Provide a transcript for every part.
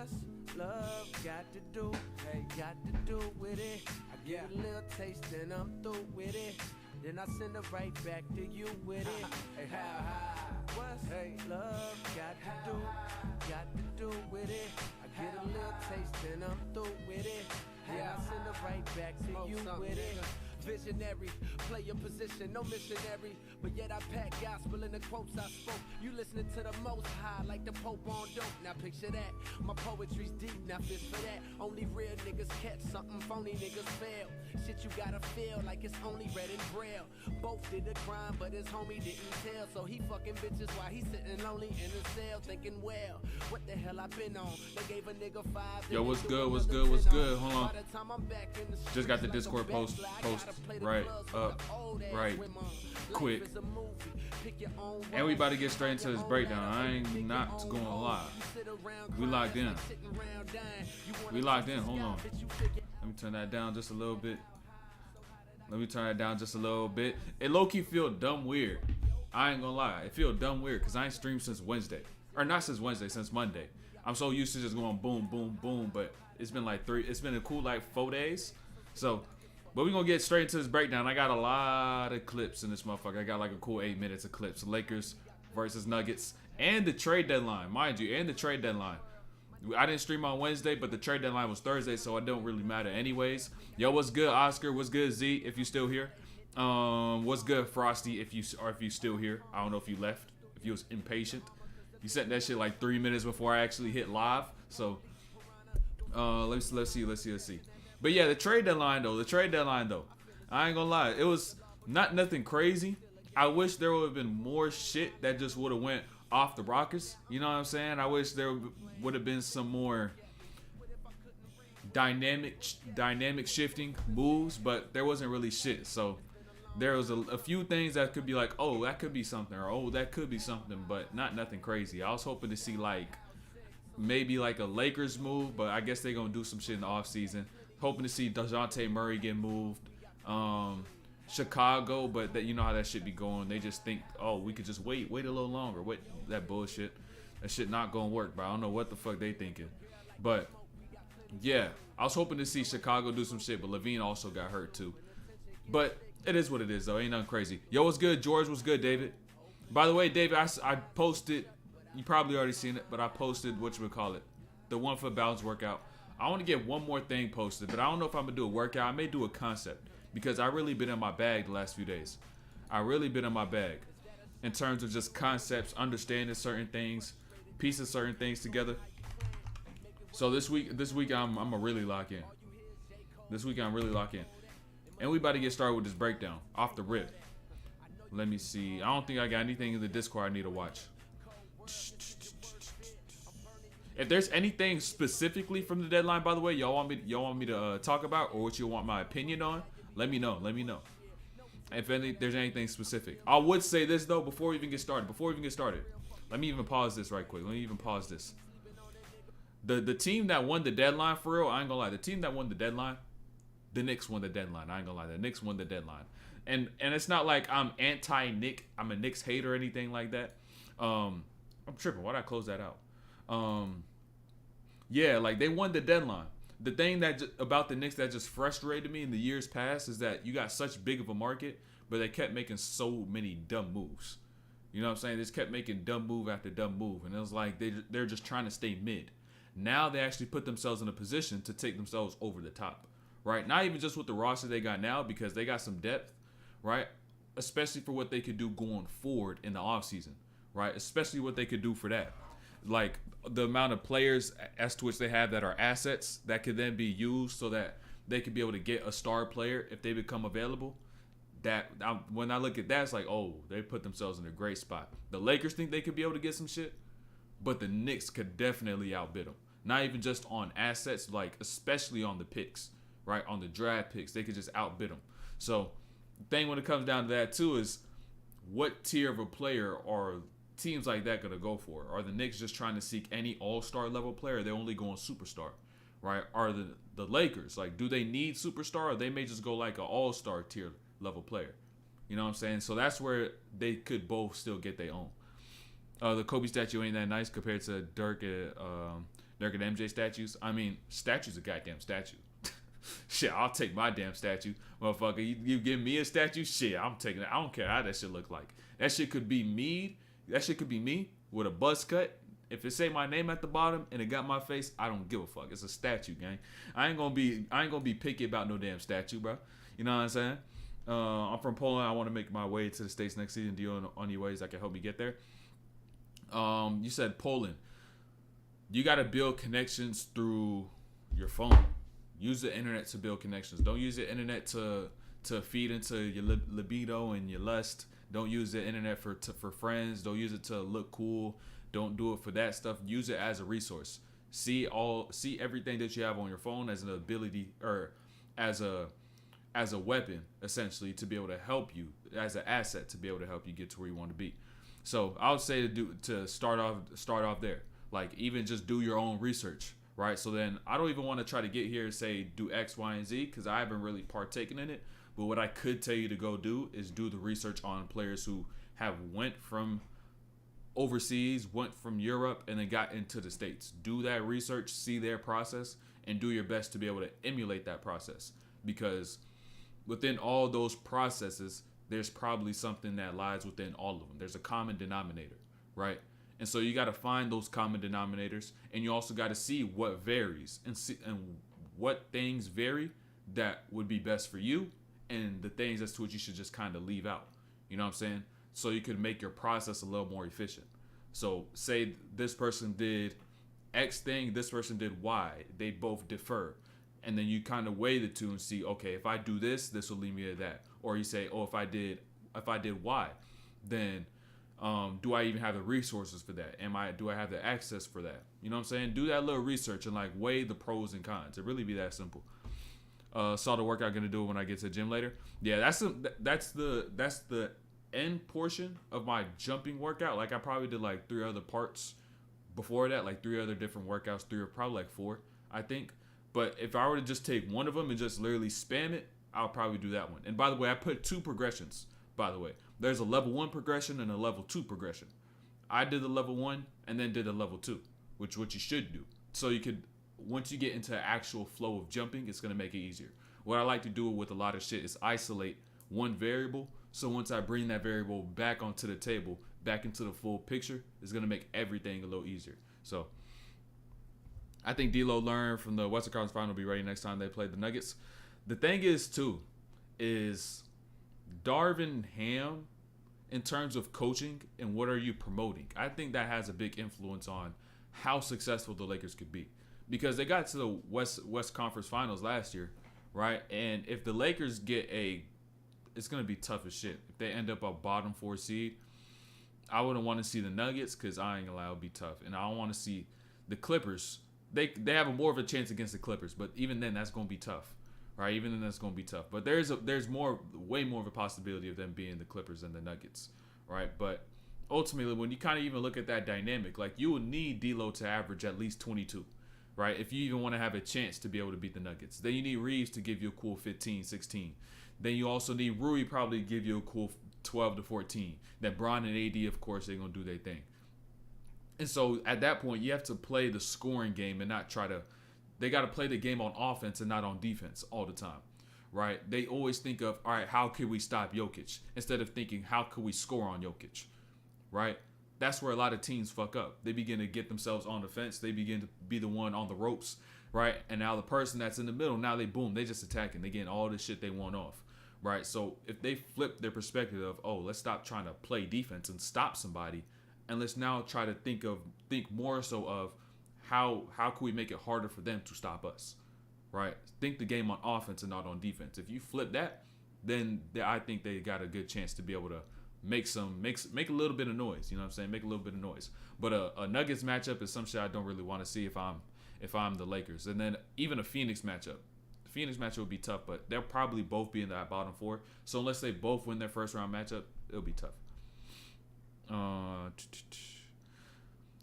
What's love got to do? Hey, got to do with it. I get a little taste and I'm through with it. Then I send it right back to you with it. Hey, what's love got to do? Got to do with it. I get a little taste and I'm through with it. Then I send it right back to you with it. Visionary, play your position, no missionary. But yet I pack gospel in the quotes I spoke. You listening to the most high like the Pope on dope. Now picture that, my poetry's deep, now fit for that. Only real niggas catch something, phony niggas fail. Shit you gotta feel like it's only read in braille. Both did the crime, but his homie didn't tell. So he fucking bitches while he sitting lonely in his cell. Thinking, well, what the hell I been on? They gave a nigga 5. Yo, what's good, what's good, what's good? Hold on. Just got the Discord post right up, right quick. And we about to get straight into this breakdown. I ain't not gonna lie. We locked in. We locked in. Hold on. Let me turn that down just a little bit. It low-key feel dumb weird. I ain't gonna lie. It feel dumb weird because I ain't streamed since Wednesday. Or not since Wednesday, since Monday. I'm so used to just going boom, boom, boom. But it's been like it's been a cool like 4 days. So, but we're going to get straight into this breakdown. I got a lot of clips in this motherfucker. I got like a cool 8 minutes of clips. Lakers versus Nuggets. And the trade deadline, mind you. And the trade deadline. I didn't stream on Wednesday, but the trade deadline was Thursday, so it don't really matter anyways. Yo, what's good, Oscar? What's good, Z, if you still here? What's good, Frosty, if you still here? I don't know if you left, if you was impatient. You sent that shit like 3 minutes before I actually hit live. So, let's see. But yeah, the trade deadline though. I ain't gonna lie, it was nothing crazy. I wish there would have been more shit that just would have went off the Rockets. You know what I'm saying? I wish there would have been some more dynamic shifting moves, but there wasn't really shit. So there was a few things that could be like, oh, that could be something, or oh, that could be something, but nothing crazy. I was hoping to see like maybe like a Lakers move, but I guess they're gonna do some shit in the offseason. Hoping to see Jamal Murray get moved. Chicago, but that, you know how that shit be going. They just think, oh, we could just wait a little longer. Wait, that bullshit. That shit not gonna work, bro. I don't know what the fuck they thinking. But yeah, I was hoping to see Chicago do some shit, but Levine also got hurt too. But it is what it is though. Ain't nothing crazy. Yo, what's good, George? What's good, David? By the way, David, I posted. You probably already seen it, but I posted the one for balance workout. I want to get one more thing posted, but I don't know if I'm gonna do a workout. I may do a concept because I really been in my bag the last few days. I really been in my bag in terms of just concepts, understanding certain things, piecing certain things together. So this week I'm gonna really lock in. And we about to get started with this breakdown off the rip. Let me see. I don't think I got anything in the Discord I need to watch. If there's anything specifically from the deadline, by the way, y'all want me to talk about, or what you want my opinion on, let me know. If there's anything specific. I would say this though before we even get started. Let me even pause this right quick. The team that won the deadline, for real, I ain't gonna lie. The team that won the deadline, the Knicks won the deadline. I ain't gonna lie. The Knicks won the deadline. And it's not like I'm anti-Knick. I'm a Knicks hater or anything like that. I'm tripping. Why'd I close that out? Yeah, like they won the deadline. The thing about the Knicks that just frustrated me in the years past is that you got such big of a market, but they kept making so many dumb moves. You know what I'm saying? They just kept making dumb move after dumb move, and it was like they're just trying to stay mid. Now they actually put themselves in a position to take themselves over the top, right? Not even just with the roster they got now, because they got some depth, right? Especially for what they could do going forward in the offseason, right? Especially what they could do for that. Like the amount of players as to which they have that are assets that could then be used so that they could be able to get a star player if they become available. When I look at that, it's like, oh, they put themselves in a great spot. The Lakers think they could be able to get some shit, but the Knicks could definitely outbid them. Not even just on assets, like especially on the picks, right? On the draft picks, they could just outbid them. So the thing when it comes down to that too is what tier of a player are teams like that gonna go for? Are the Knicks just trying to seek any all-star level player? They're only going superstar, right? Are the Lakers, like, do they need superstar, or they may just go like an all-star tier level player? You know what I'm saying? So that's where they could both still get their own. The Kobe statue ain't that nice compared to Dirk Dirk and MJ statues. I mean, statue's a goddamn statue. Shit, I'll take my damn statue. Motherfucker, you give me a statue? Shit, I'm taking it. I don't care how that shit look like. That shit could be me. That shit could be me with a buzz cut. If it say my name at the bottom and it got my face, I don't give a fuck. It's a statue, gang. I ain't gonna be picky about no damn statue, bro. You know what I'm saying? I'm from Poland. I want to make my way to the States next season. Do you know any ways that can help me get there? You said Poland. You got to build connections through your phone. Use the internet to build connections. Don't use the internet to feed into your libido and your lust. Don't use the internet for friends. Don't use it to look cool. Don't do it for that stuff. Use it as a resource. See everything that you have on your phone as an ability or as a weapon, essentially, to be able to help you, as an asset to be able to help you get to where you want to be. So I would say to start off there. Like, even just do your own research, right? So then I don't even want to try to get here and say do X, Y, and Z, because I haven't really partaken in it. But what I could tell you to go do is do the research on players who have went from overseas, went from Europe, and then got into the States. Do that research, see their process, and do your best to be able to emulate that process. Because within all those processes, there's probably something that lies within all of them. There's a common denominator, right? And so you got to find those common denominators, and you also got to see what varies and what things vary that would be best for you, and the things as to which you should just kind of leave out. You know what I'm saying? So you could make your process a little more efficient. So say this person did X thing, this person did Y. They both differ. And then you kind of weigh the two and see, okay, if I do this, this will lead me to that. Or you say, oh, if I did Y, then do I even have the resources for that? Do I have the access for that? You know what I'm saying? Do that little research and like weigh the pros and cons. It really be that simple. Saw the workout, gonna do it when I get to the gym later. Yeah, that's the end portion of my jumping workout. Like, I probably did like 3 other parts before that, like 3 other different workouts, probably like 4, I think. But if I were to just take one of them and just literally spam it, I'll probably do that one. And by the way, I put 2 progressions, by the way. There's a level 1 progression and a level 2 progression. I did the level 1 and then did a level 2, which what you should do. So you could, once you get into actual flow of jumping, it's going to make it easier. What I like to do with a lot of shit is isolate one variable. So once I bring that variable back onto the table, back into the full picture, it's going to make everything a little easier. So I think D'Lo learned from the Western Conference Final, be ready next time they play the Nuggets. The thing is, too, is Darvin Ham, in terms of coaching and what are you promoting, I think that has a big influence on how successful the Lakers could be. Because they got to the West Conference Finals last year, right? And if the Lakers get it's going to be tough as shit. If they end up a bottom 4 seed, I wouldn't want to see the Nuggets because I ain't going to allow it to be tough. And I don't want to see the Clippers. They have more of a chance against the Clippers, but even then, that's going to be tough, right? Even then, that's going to be tough. But there's way more of a possibility of them being the Clippers than the Nuggets, right? But ultimately, when you kind of even look at that dynamic, like, you will need D'Lo to average at least 22, right? If you even want to have a chance to be able to beat the Nuggets. Then you need Reeves to give you a cool 15, 16. Then you also need Rui probably to give you a cool 12 to 14. Then Bron and AD, of course, they're going to do their thing. And so at that point, you have to play the scoring game and not they got to play the game on offense and not on defense all the time, right? They always think of, all right, how can we stop Jokic? Instead of thinking, how can we score on Jokic, right? That's where a lot of teams fuck up. They begin to get themselves on the fence. They begin to be the one on the ropes, right? And now the person that's in the middle, now they just attacking. They getting all the shit they want off, right? So if they flip their perspective of, oh, let's stop trying to play defense and stop somebody, and let's now try to think more so of how can we make it harder for them to stop us, right? Think the game on offense and not on defense. If you flip that, then I think they got a good chance to be able to make a little bit of noise. You know what I'm saying? Make a little bit of noise. But a Nuggets matchup is some shit I don't really want to see if I'm the Lakers. And then even a Phoenix matchup. The Phoenix matchup would be tough, but they'll probably both be in that bottom 4. So unless they both win their first round matchup, it'll be tough.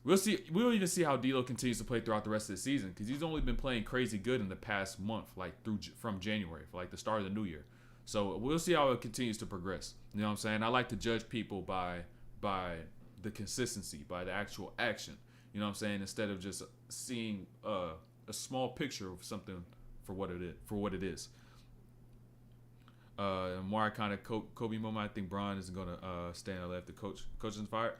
We'll see. We'll even see how D'Lo continues to play throughout the rest of the season, because he's only been playing crazy good in the past month, like from January, for like the start of the new year. So we'll see how it continues to progress. You know what I'm saying? I like to judge people by the consistency, by the actual action. You know what I'm saying? Instead of just seeing a small picture of something for what it is. More iconic Kobe moment. I think Bron is gonna stay in LA if the coaching's fired.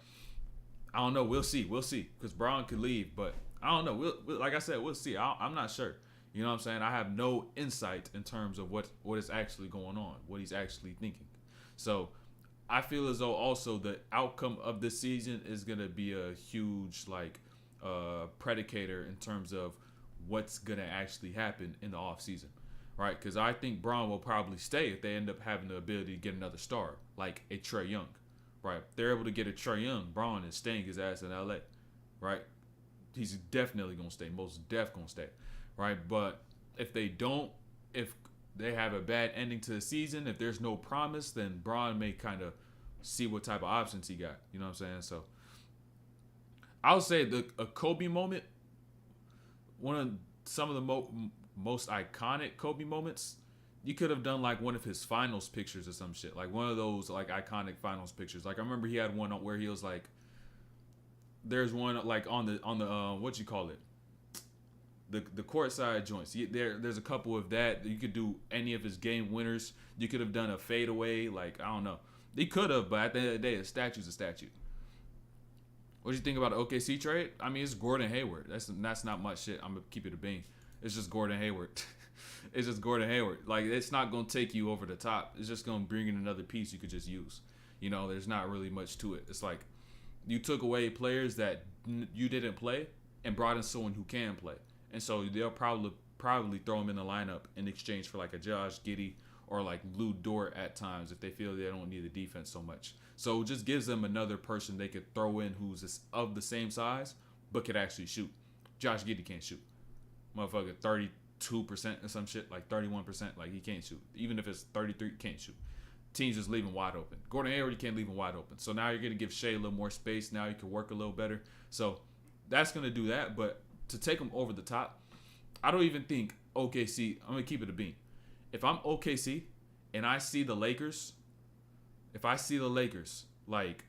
I don't know. We'll see. Because Bron could leave, but I don't know. Like I said, we'll see. I'm not sure. You know what I'm saying? I have no insight in terms of what is actually going on, what he's actually thinking. So I feel as though also the outcome of this season is gonna be a huge predicator in terms of what's gonna actually happen in the off season. Right, because I think Bron will probably stay if they end up having the ability to get another star, like a Trae Young. Right, if they're able to get a Trae Young, Bron is staying his ass in LA. Right, he's definitely gonna stay, most def gonna stay. Right, but if they don't, if they have a bad ending to the season, if there's no promise, then Bron may kind of see what type of options he got. You know what I'm saying? So I would say a Kobe moment, some of the most iconic Kobe moments, you could have done like one of his finals pictures or some shit, like one of those like iconic finals pictures. Like I remember he had one where he was like, there's one like on the what you call it, the courtside joints. There's a couple of that. You could do any of his game winners. You could have done a fadeaway. Like I don't know, he could have, but at the end of the day, a statue's a statue. What do you think about the OKC trade? I mean, it's Gordon Hayward. That's not much shit. I'm gonna keep it a bean. It's just Gordon Hayward. It's just Gordon Hayward. Like, it's not going to take you over the top. It's just going to bring in another piece you could just use. You know, there's not really much to it. It's like you took away players that you didn't play and brought in someone who can play. And so they'll probably throw him in the lineup in exchange for like a Josh Giddey or like Lou Dort at times if they feel they don't need the defense so much. So it just gives them another person they could throw in who's of the same size but could actually shoot. Josh Giddey can't shoot. Motherfucker, 32% or some shit, like 31%, like he can't shoot. Even if it's 33, can't shoot. Teams just leave him wide open. Gordon Hayward, you can't leave him wide open. So now you're going to give Shea a little more space. Now you can work a little better. So that's going to do that. But to take him over the top, I don't even think OKC, I'm going to keep it a bean. If I'm OKC and I see the Lakers, like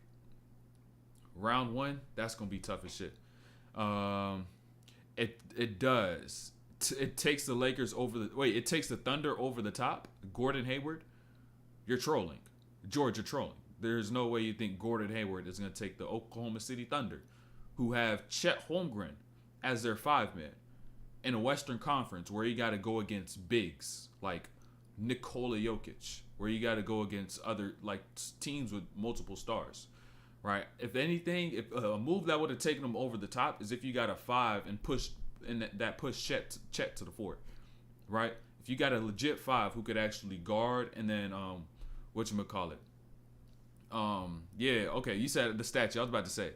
round one, that's going to be tough as shit. It does. It takes the Lakers it takes the Thunder over the top. Gordon Hayward, you're trolling. George, you're trolling. There's no way you think Gordon Hayward is going to take the Oklahoma City Thunder, who have Chet Holmgren as their 5-man in a Western Conference where you got to go against bigs like Nikola Jokic, where you got to go against other like teams with multiple stars. Right. If anything, if a move that would have taken them over the top is if you got a 5 and push Chet to the 4, right? If you got a legit 5 who could actually guard and then whatchamacallit. Yeah, okay. You said the statue. I was about to say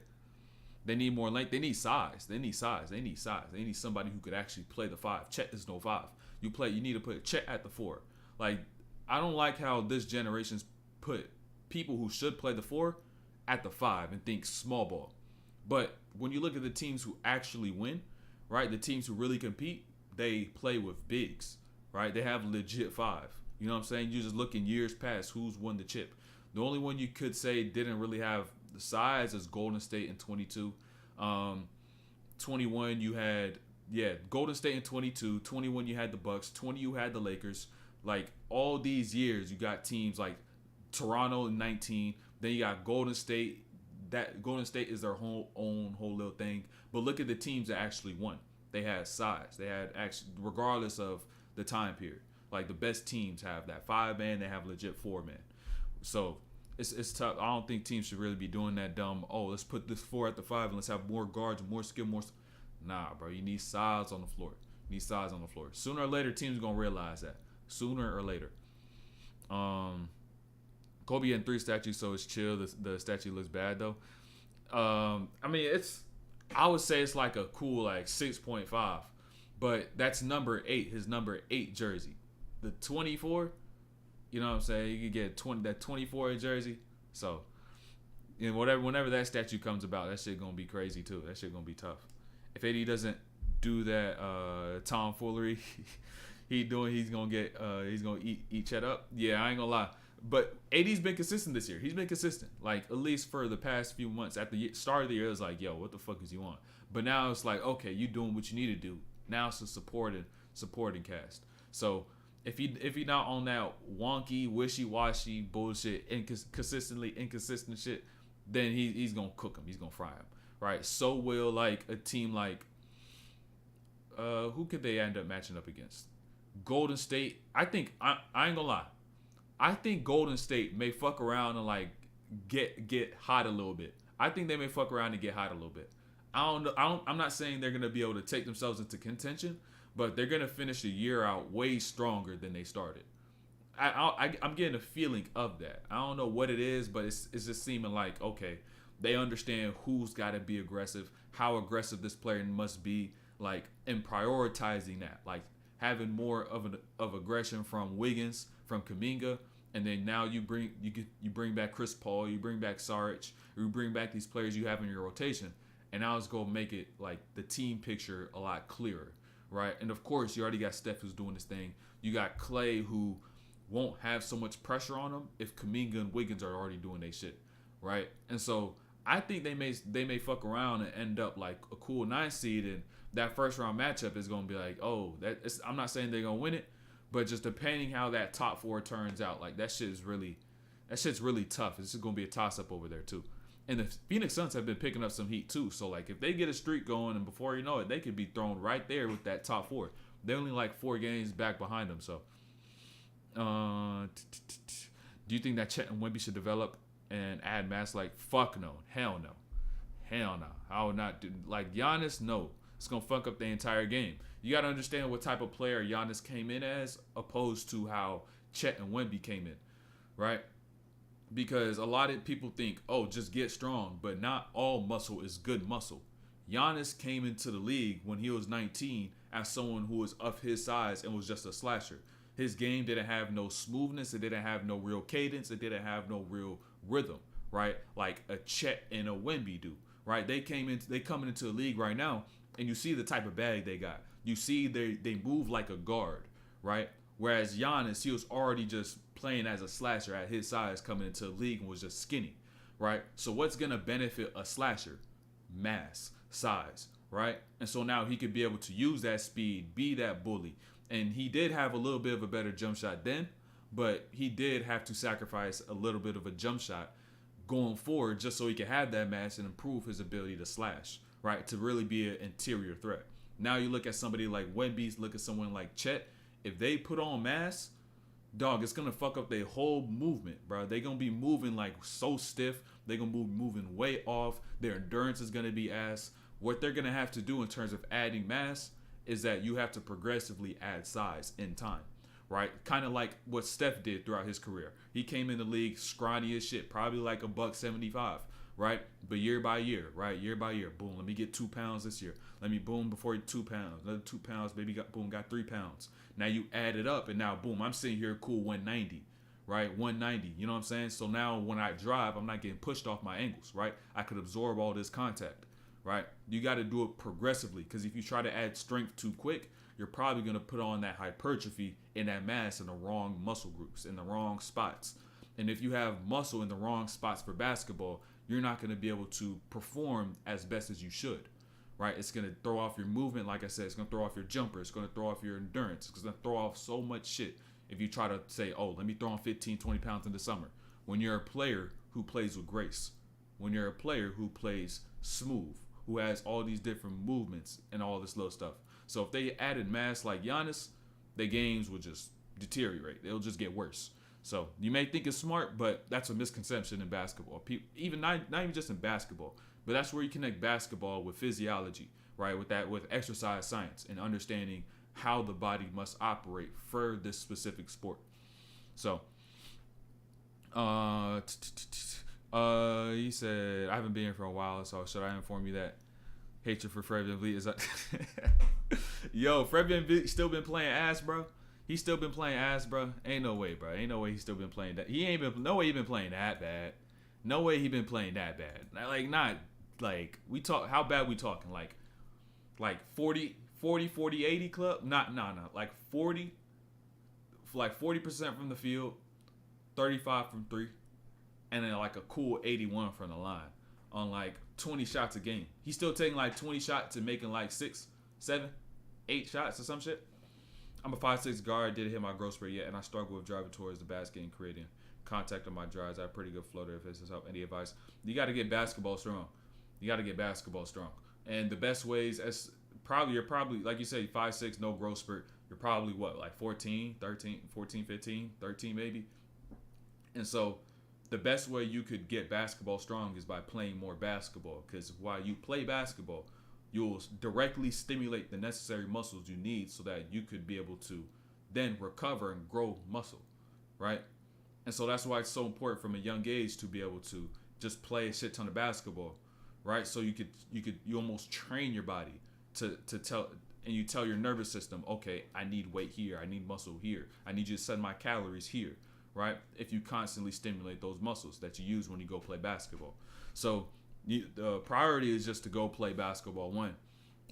they need more length. They need size. They need somebody who could actually play the 5. Chet is no 5. You need to put Chet at the 4. Like I don't like how this generation's put people who should play the 4 at the 5 and think small ball. But when you look at the teams who actually win, right, the teams who really compete, they play with bigs, right? They have legit 5. You know what I'm saying? You just look in years past who's won the chip. The only one you could say didn't really have the size is Golden State in 22. 21 you had, Golden State in 22. 21 you had the Bucks. 20 you had the Lakers. Like all these years you got teams like Toronto in 19. Then you got Golden State. That Golden State is their whole little thing. But look at the teams that actually won. They had size. They had actually, regardless of the time period. Like the best teams have that 5-man. They have legit 4-man. So it's tough. I don't think teams should really be doing that dumb. Oh, let's put this 4 at the 5 and let's have more guards, more skill, more. Nah, bro. You need size on the floor. Sooner or later, teams are gonna realize that. Sooner or later. Kobe had 3 statues, so it's chill. The statue looks bad though. I mean, I would say it's like a cool like 6.5, but that's number 8. His number 8 jersey, the 24. You know what I'm saying? You could get 24 jersey. So, whenever that statue comes about, that shit gonna be crazy too. That shit gonna be tough. If AD doesn't do that tomfoolery, he's gonna eat Chet up. Yeah, I ain't gonna lie. But AD's been consistent this year. He's been consistent, like at least for the past few months. At the start of the year, it was like, yo, what the fuck is you on? But now it's like, okay, you doing what you need to do. Now it's a supporting cast. So if he not on that wonky, wishy-washy bullshit, consistently inconsistent shit, then he's gonna cook him. He's gonna fry him, right? So will like a team like who could they end up matching up against? Golden State. I think I ain't gonna lie. I think Golden State may fuck around and like get hot a little bit. I think they may fuck around and get hot a little bit. I don't know. I'm not saying they're gonna be able to take themselves into contention, but they're gonna finish the year out way stronger than they started. I'm getting a feeling of that. I don't know what it is, but it's just seeming like, okay, they understand who's got to be aggressive, how aggressive this player must be, like, and prioritizing that, like having more of aggression from Wiggins, from Kuminga, and then now you bring back Chris Paul, you bring back Saric, you bring back these players you have in your rotation, and now it's gonna make it like the team picture a lot clearer, right? And of course, you already got Steph who's doing this thing. You got Clay who won't have so much pressure on him if Kuminga and Wiggins are already doing their shit, right? And so I think they may fuck around and end up like a cool 9 seed, and that first round matchup is gonna be like, oh, I'm not saying they're gonna win it, but just depending how that top 4 turns out, like that shit's really tough. It's just gonna be a toss up over there too. And the Phoenix Suns have been picking up some heat too. So like if they get a streak going, and before you know it, they could be thrown right there with that top 4. They're only like 4 games back behind them. So, do you think that Chet and Wemby should develop and add mass? Like fuck no, hell no. I would not do like Giannis. No, it's gonna fuck up the entire game. You gotta understand what type of player Giannis came in as, opposed to how Chet and Wemby came in, right? Because a lot of people think, oh, just get strong, but not all muscle is good muscle. Giannis came into the league when he was 19 as someone who was of his size and was just a slasher. His game didn't have no smoothness, it didn't have no real cadence, it didn't have no real rhythm, right? Like a Chet and a Wemby do, right? They coming into the league right now, and you see the type of bag they got. You see they move like a guard, right? Whereas Giannis, he was already just playing as a slasher at his size coming into the league and was just skinny, right? So what's going to benefit a slasher? Mass, size, right? And so now he could be able to use that speed, be that bully. And he did have a little bit of a better jump shot then, but he did have to sacrifice a little bit of a jump shot going forward just so he could have that mass and improve his ability to slash, right? To really be an interior threat. Now you look at somebody like Wemby, look at someone like Chet. If they put on mass, dog, it's gonna fuck up their whole movement, bro. They're gonna be moving like so stiff. They're gonna be moving way off. Their endurance is gonna be ass. What they're gonna have to do in terms of adding mass is that you have to progressively add size in time, right? Kind of like what Steph did throughout his career. He came in the league scrawny as shit, probably like a $175, right? But year by year, right? Year by year, boom. Let me get 2 pounds this year. Let me boom before 2 pounds. Another 2 pounds, baby, got 3 pounds. Now you add it up, and now boom, I'm sitting here cool 190, right? 190. You know what I'm saying? So now when I drive, I'm not getting pushed off my ankles, right? I could absorb all this contact, right? You got to do it progressively, because if you try to add strength too quick, you're probably going to put on that hypertrophy and that mass in the wrong muscle groups, in the wrong spots. And if you have muscle in the wrong spots for basketball, you're not going to be able to perform as best as you should, right? It's going to throw off your movement. Like I said, it's going to throw off your jumper. It's going to throw off your endurance. It's going to throw off so much shit if you try to say, oh, let me throw on 15, 20 pounds in the summer. When you're a player who plays with grace, when you're a player who plays smooth, who has all these different movements and all this little stuff. So if they added mass like Giannis, their games would just deteriorate. It'll just get worse. So you may think it's smart, but that's a misconception in basketball. Even not even just in basketball, but that's where you connect basketball with physiology, right? With exercise science and understanding how the body must operate for this specific sport. So, he said, I haven't been here for a while, so should I inform you that hatred for Fred VanVleet is Yo, Fred VanVleet still been playing ass, bro. He's still been playing ass, bro. Ain't no way, bro. Ain't no way he's still been playing that. No way he been playing that bad. No way he been playing that bad. Like, not, like, how bad we talking? Like 40, 80 club? Not. Like 40% from the field, 35 from three, and then like a cool 81 from the line on like 20 shots a game. He's still taking like 20 shots and making like 6, 7, 8 shots or some shit. I'm a 5'6" guard, didn't hit my growth spurt yet, and I struggle with driving towards the basket and creating contact on my drives. I have pretty good floater. If this is help, any advice? You got to get basketball strong. And the best ways, you're probably like you say, 5'6", no growth spurt. You're probably what, like 14, 13, 14, 15, 13 maybe. And so the best way you could get basketball strong is by playing more basketball, because while you play basketball, you'll directly stimulate the necessary muscles you need so that you could be able to then recover and grow muscle, right? And so that's why it's so important from a young age to be able to just play a shit ton of basketball, right? So you almost train your body to tell, and you tell your nervous system, okay, I need weight here, I need muscle here, I need you to set my calories here, right? If you constantly stimulate those muscles that you use when you go play basketball. So the priority is just to go play basketball, 1.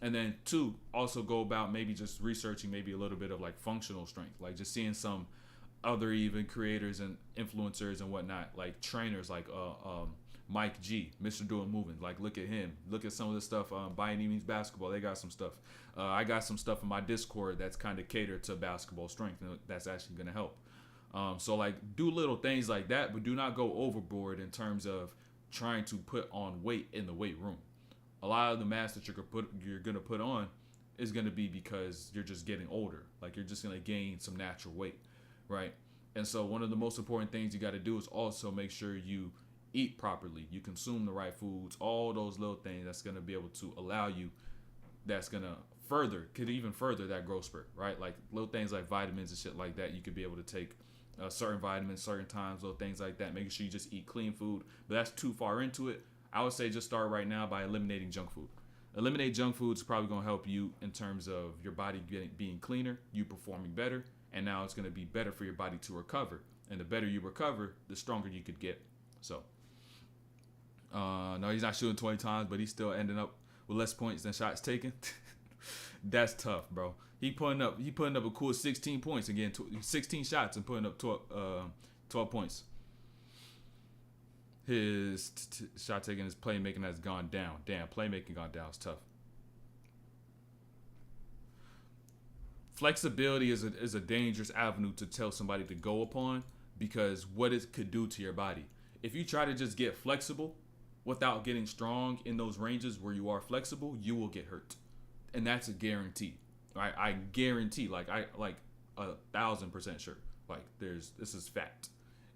And then 2, also go about maybe just researching maybe a little bit of like functional strength, like just seeing some other even creators and influencers and whatnot, like trainers like Mike G, Mr. Doing Movement. Like, look at him. Look at some of the stuff by any means basketball. They got some stuff. I got some stuff in my Discord that's kind of catered to basketball strength, and that's actually going to help. So like, do little things like that, but do not go overboard in terms of trying to put on weight in the weight room. A lot of the mass that you're gonna put on is gonna be because you're just getting older. Like, you're just gonna gain some natural weight, right? And so one of the most important things you got to do is also make sure you eat properly, you consume the right foods, all those little things that's gonna be able to allow you, that's gonna could even further that growth spurt, right? Like little things like vitamins and shit like that. You could be able to take certain vitamins, certain times, little things like that. Making sure you just eat clean food. But that's too far into it. I would say just start right now by eliminating junk food. Eliminate junk food is probably going to help you in terms of your body being cleaner, you performing better, and now it's going to be better for your body to recover. And the better you recover, the stronger you could get. So, no, he's not shooting 20 times, but he's still ending up with less points than shots taken. That's tough, bro. He putting up a cool 16 points again, 16 shots and putting up 12 points. His shot taking, his playmaking has gone down. Damn, playmaking gone down. It's tough. Flexibility is a dangerous avenue to tell somebody to go upon, because what it could do to your body. If you try to just get flexible without getting strong in those ranges where you are flexible, you will get hurt. And that's a guarantee. Right? I guarantee, like 1,000% sure. Like, this is fact.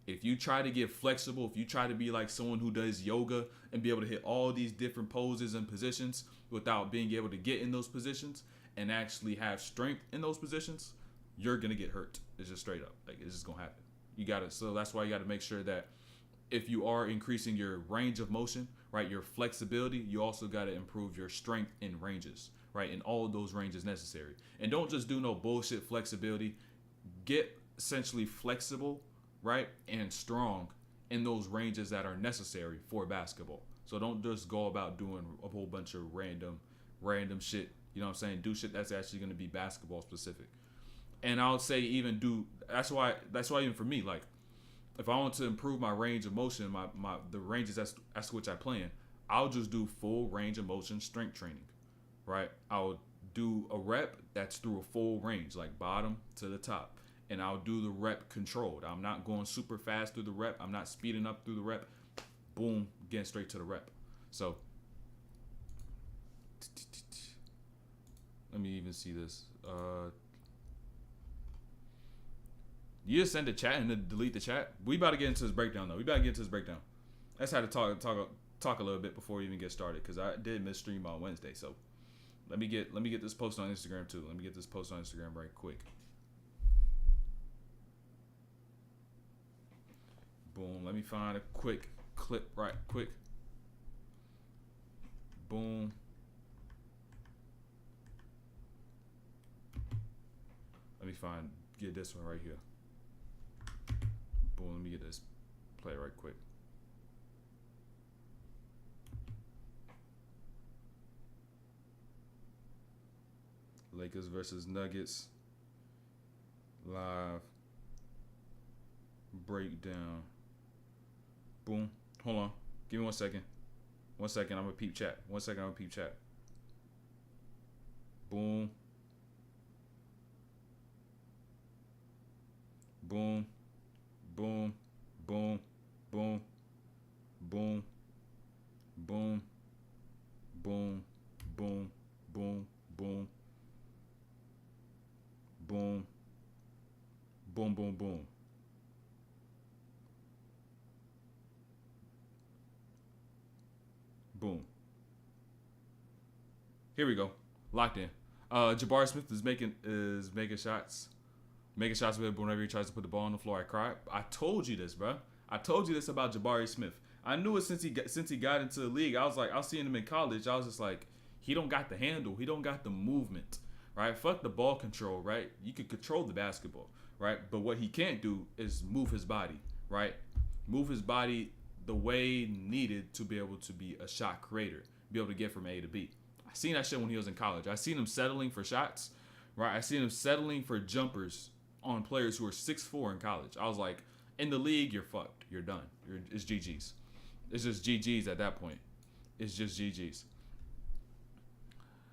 If you try to get flexible, if you try to be like someone who does yoga and be able to hit all these different poses and positions without being able to get in those positions and actually have strength in those positions, you're gonna get hurt. It's just straight up. Like, it's just gonna happen. So that's why you gotta make sure that if you are increasing your range of motion, right, your flexibility, you also gotta improve your strength in ranges, right, in all of those ranges necessary. And don't just do no bullshit flexibility. Get essentially flexible, right, and strong in those ranges that are necessary for basketball. So don't just go about doing a whole bunch of random shit. You know what I'm saying? Do shit that's actually going to be basketball specific. And I would say even that's why even for me, like, if I want to improve my range of motion, the ranges that's which I play in, I'll just do full range of motion strength training, right? I'll do a rep that's through a full range, like bottom to the top. And I'll do the rep controlled. I'm not going super fast through the rep. I'm not speeding up through the rep. Boom, getting straight to the rep. So, let me even see this. You just send a chat and then delete the chat. We about to get into this breakdown, though. Let's have to talk a little bit before we even get started, because I did miss stream on Wednesday. So, let me get this post on Instagram too. Let me get this post on Instagram right quick. Boom. Let me find a quick clip right quick. Boom. Let me get this one right here. Boom. Let me get this play right quick. Lakers versus Nuggets. Live. breakdown. Boom. Hold on. Give me 1 second. 1 second. I'm gonna peep chat. 1 second. I'm gonna peep chat. Boom. Boom. Boom. Boom. Boom. Boom. Boom. Boom. Boom. Boom. Boom. Boom. Boom. Boom. Boom. Boom. Here we go. Locked in. Jabari Smith is making shots. Making shots with it whenever he tries to put the ball on the floor. I cry. I told you this, bro. I told you this about Jabari Smith. I knew it since he got into the league. I was seeing him in college. I was just like, he don't got the handle. He don't got the movement, right? Fuck the ball control, right? You can control the basketball, right? But what he can't do is move his body, right? Move his body the way needed to be able to be a shot creator, be able to get from A to B. I seen that shit when he was in college. I seen him settling for shots, right? I seen him settling for jumpers on players who are 6'4" in college. I was like, in the league, you're fucked. You're done. It's GG's. It's just GG's at that point. It's just GG's.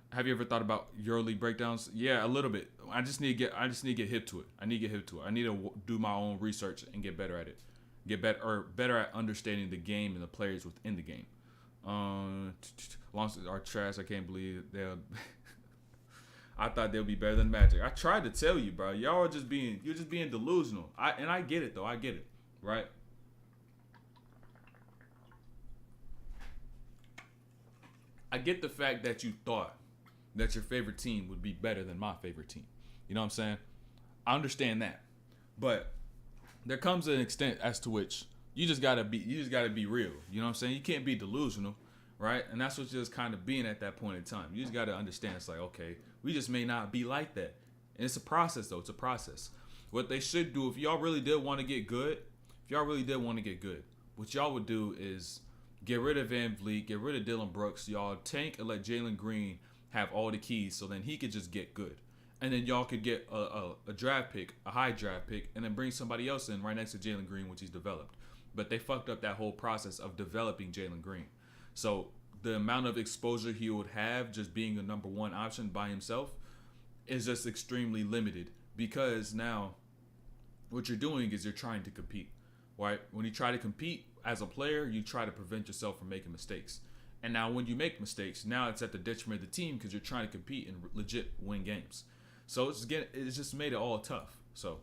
Have you ever thought about EuroLeague breakdowns? Yeah, a little bit. I just need to get hip to it. I need to do my own research and get better at it. Get better at understanding the game and the players within the game. Long are trash. I can't believe they'll. I thought they'll be better than Magic. I tried to tell you, bro. Y'all are you're just being delusional. I get it though. I get it, right? I get the fact that you thought that your favorite team would be better than my favorite team. You know what I'm saying? I understand that, but there comes an extent as to which you just gotta be real. You know what I'm saying? You can't be delusional, right? And that's what's just kind of being at that point in time. You just gotta understand. It's like, okay, we just may not be like that, and it's a process though. It's a process. What they should do, if y'all really did want to get good, what y'all would do is get rid of Van Vliet, get rid of Dylan Brooks. Y'all tank and let Jalen Green have all the keys, so then he could just get good. And then y'all could get a draft pick, a high draft pick, and then bring somebody else in right next to Jalen Green, which he's developed. But they fucked up that whole process of developing Jalen Green. So the amount of exposure he would have just being a number one option by himself is just extremely limited, because now what you're doing is you're trying to compete, right? When you try to compete as a player, you try to prevent yourself from making mistakes. And now when you make mistakes, now it's at the detriment of the team because you're trying to compete and legit win games. So it's just made it all tough. So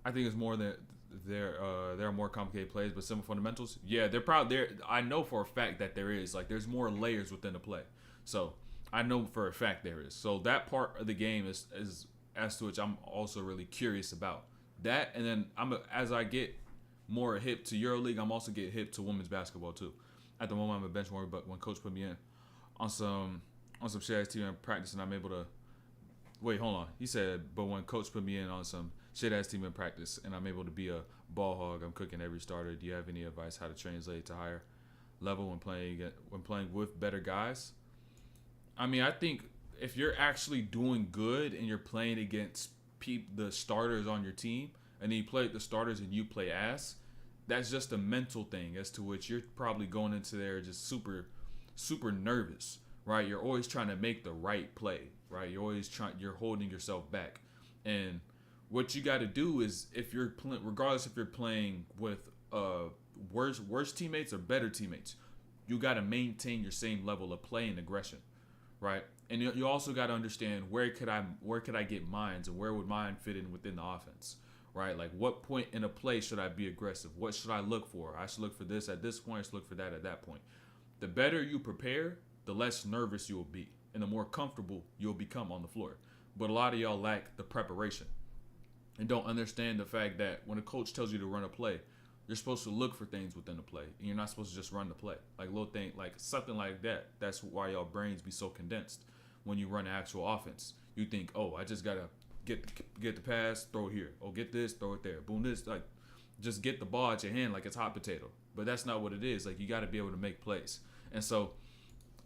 I think it's more that there are more complicated plays, but simple fundamentals. Yeah, they're probably there. I know for a fact that there is. Like, there's more layers within the play. So I know for a fact there is. So that part of the game is as to which I'm also really curious about that. And then as I get more hip to EuroLeague, I'm also getting hip to women's basketball too. At the moment, I'm a bench warmer, but when coach put me in on some shit ass team in practice, and I'm able to wait. Hold on. He said, but when coach put me in on some shit ass team in practice, and I'm able to be a ball hog, I'm cooking every starter. Do you have any advice how to translate to higher level when playing with better guys? I mean, I think if you're actually doing good and you're playing against the starters on your team, and then you play the starters and you play ass, that's just a mental thing as to which you're probably going into there just super, super nervous, right? You're always trying to make the right play, right? You're holding yourself back. And what you got to do is, regardless if you're playing with worse teammates or better teammates, you got to maintain your same level of play and aggression, right? And you also got to understand where could I get mines, and where would mine fit in within the offense, right? Like, what point in a play should I be aggressive? What should I look for? I should look for this at this point. I should look for that at that point. The better you prepare, the less nervous you will be, and the more comfortable you'll become on the floor. But a lot of y'all lack the preparation and don't understand the fact that when a coach tells you to run a play, you're supposed to look for things within the play, and you're not supposed to just run the play. Like little thing, like something like that. That's why y'all brains be so condensed when you run actual offense. You think, oh, I just gotta get the pass, throw it here. Oh, get this, throw it there. Boom, this. Like, just get the ball at your hand like it's hot potato. But that's not what it is. Like, you got to be able to make plays. And so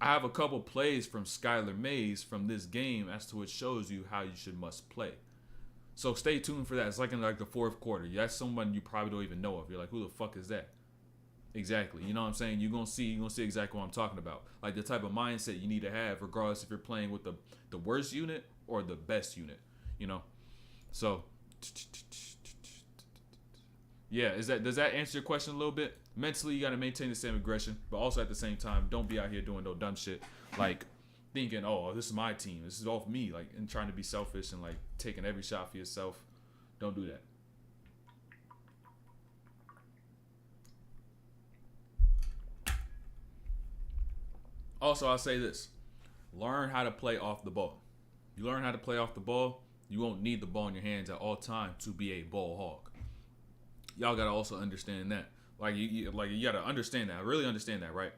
I have a couple plays from Skylar Mays from this game as to which shows you how you must play. So stay tuned for that. It's like in like the fourth quarter. That's someone you probably don't even know of. You're like, who the fuck is that? Exactly. You know what I'm saying? You're gonna see exactly what I'm talking about. Like the type of mindset you need to have, regardless if you're playing with the worst unit or the best unit. You know? So yeah, does that answer your question a little bit? Mentally, you gotta maintain the same aggression, but also at the same time, don't be out here doing no dumb shit like thinking, oh, this is my team, this is all for me, like, and trying to be selfish and like taking every shot for yourself. Don't do that. Also, I'll say this: learn how to play off the ball. You learn how to play off the ball, you won't need the ball in your hands at all times to be a ball hog. Y'all gotta also understand that. Like you gotta understand that. Really understand that, right?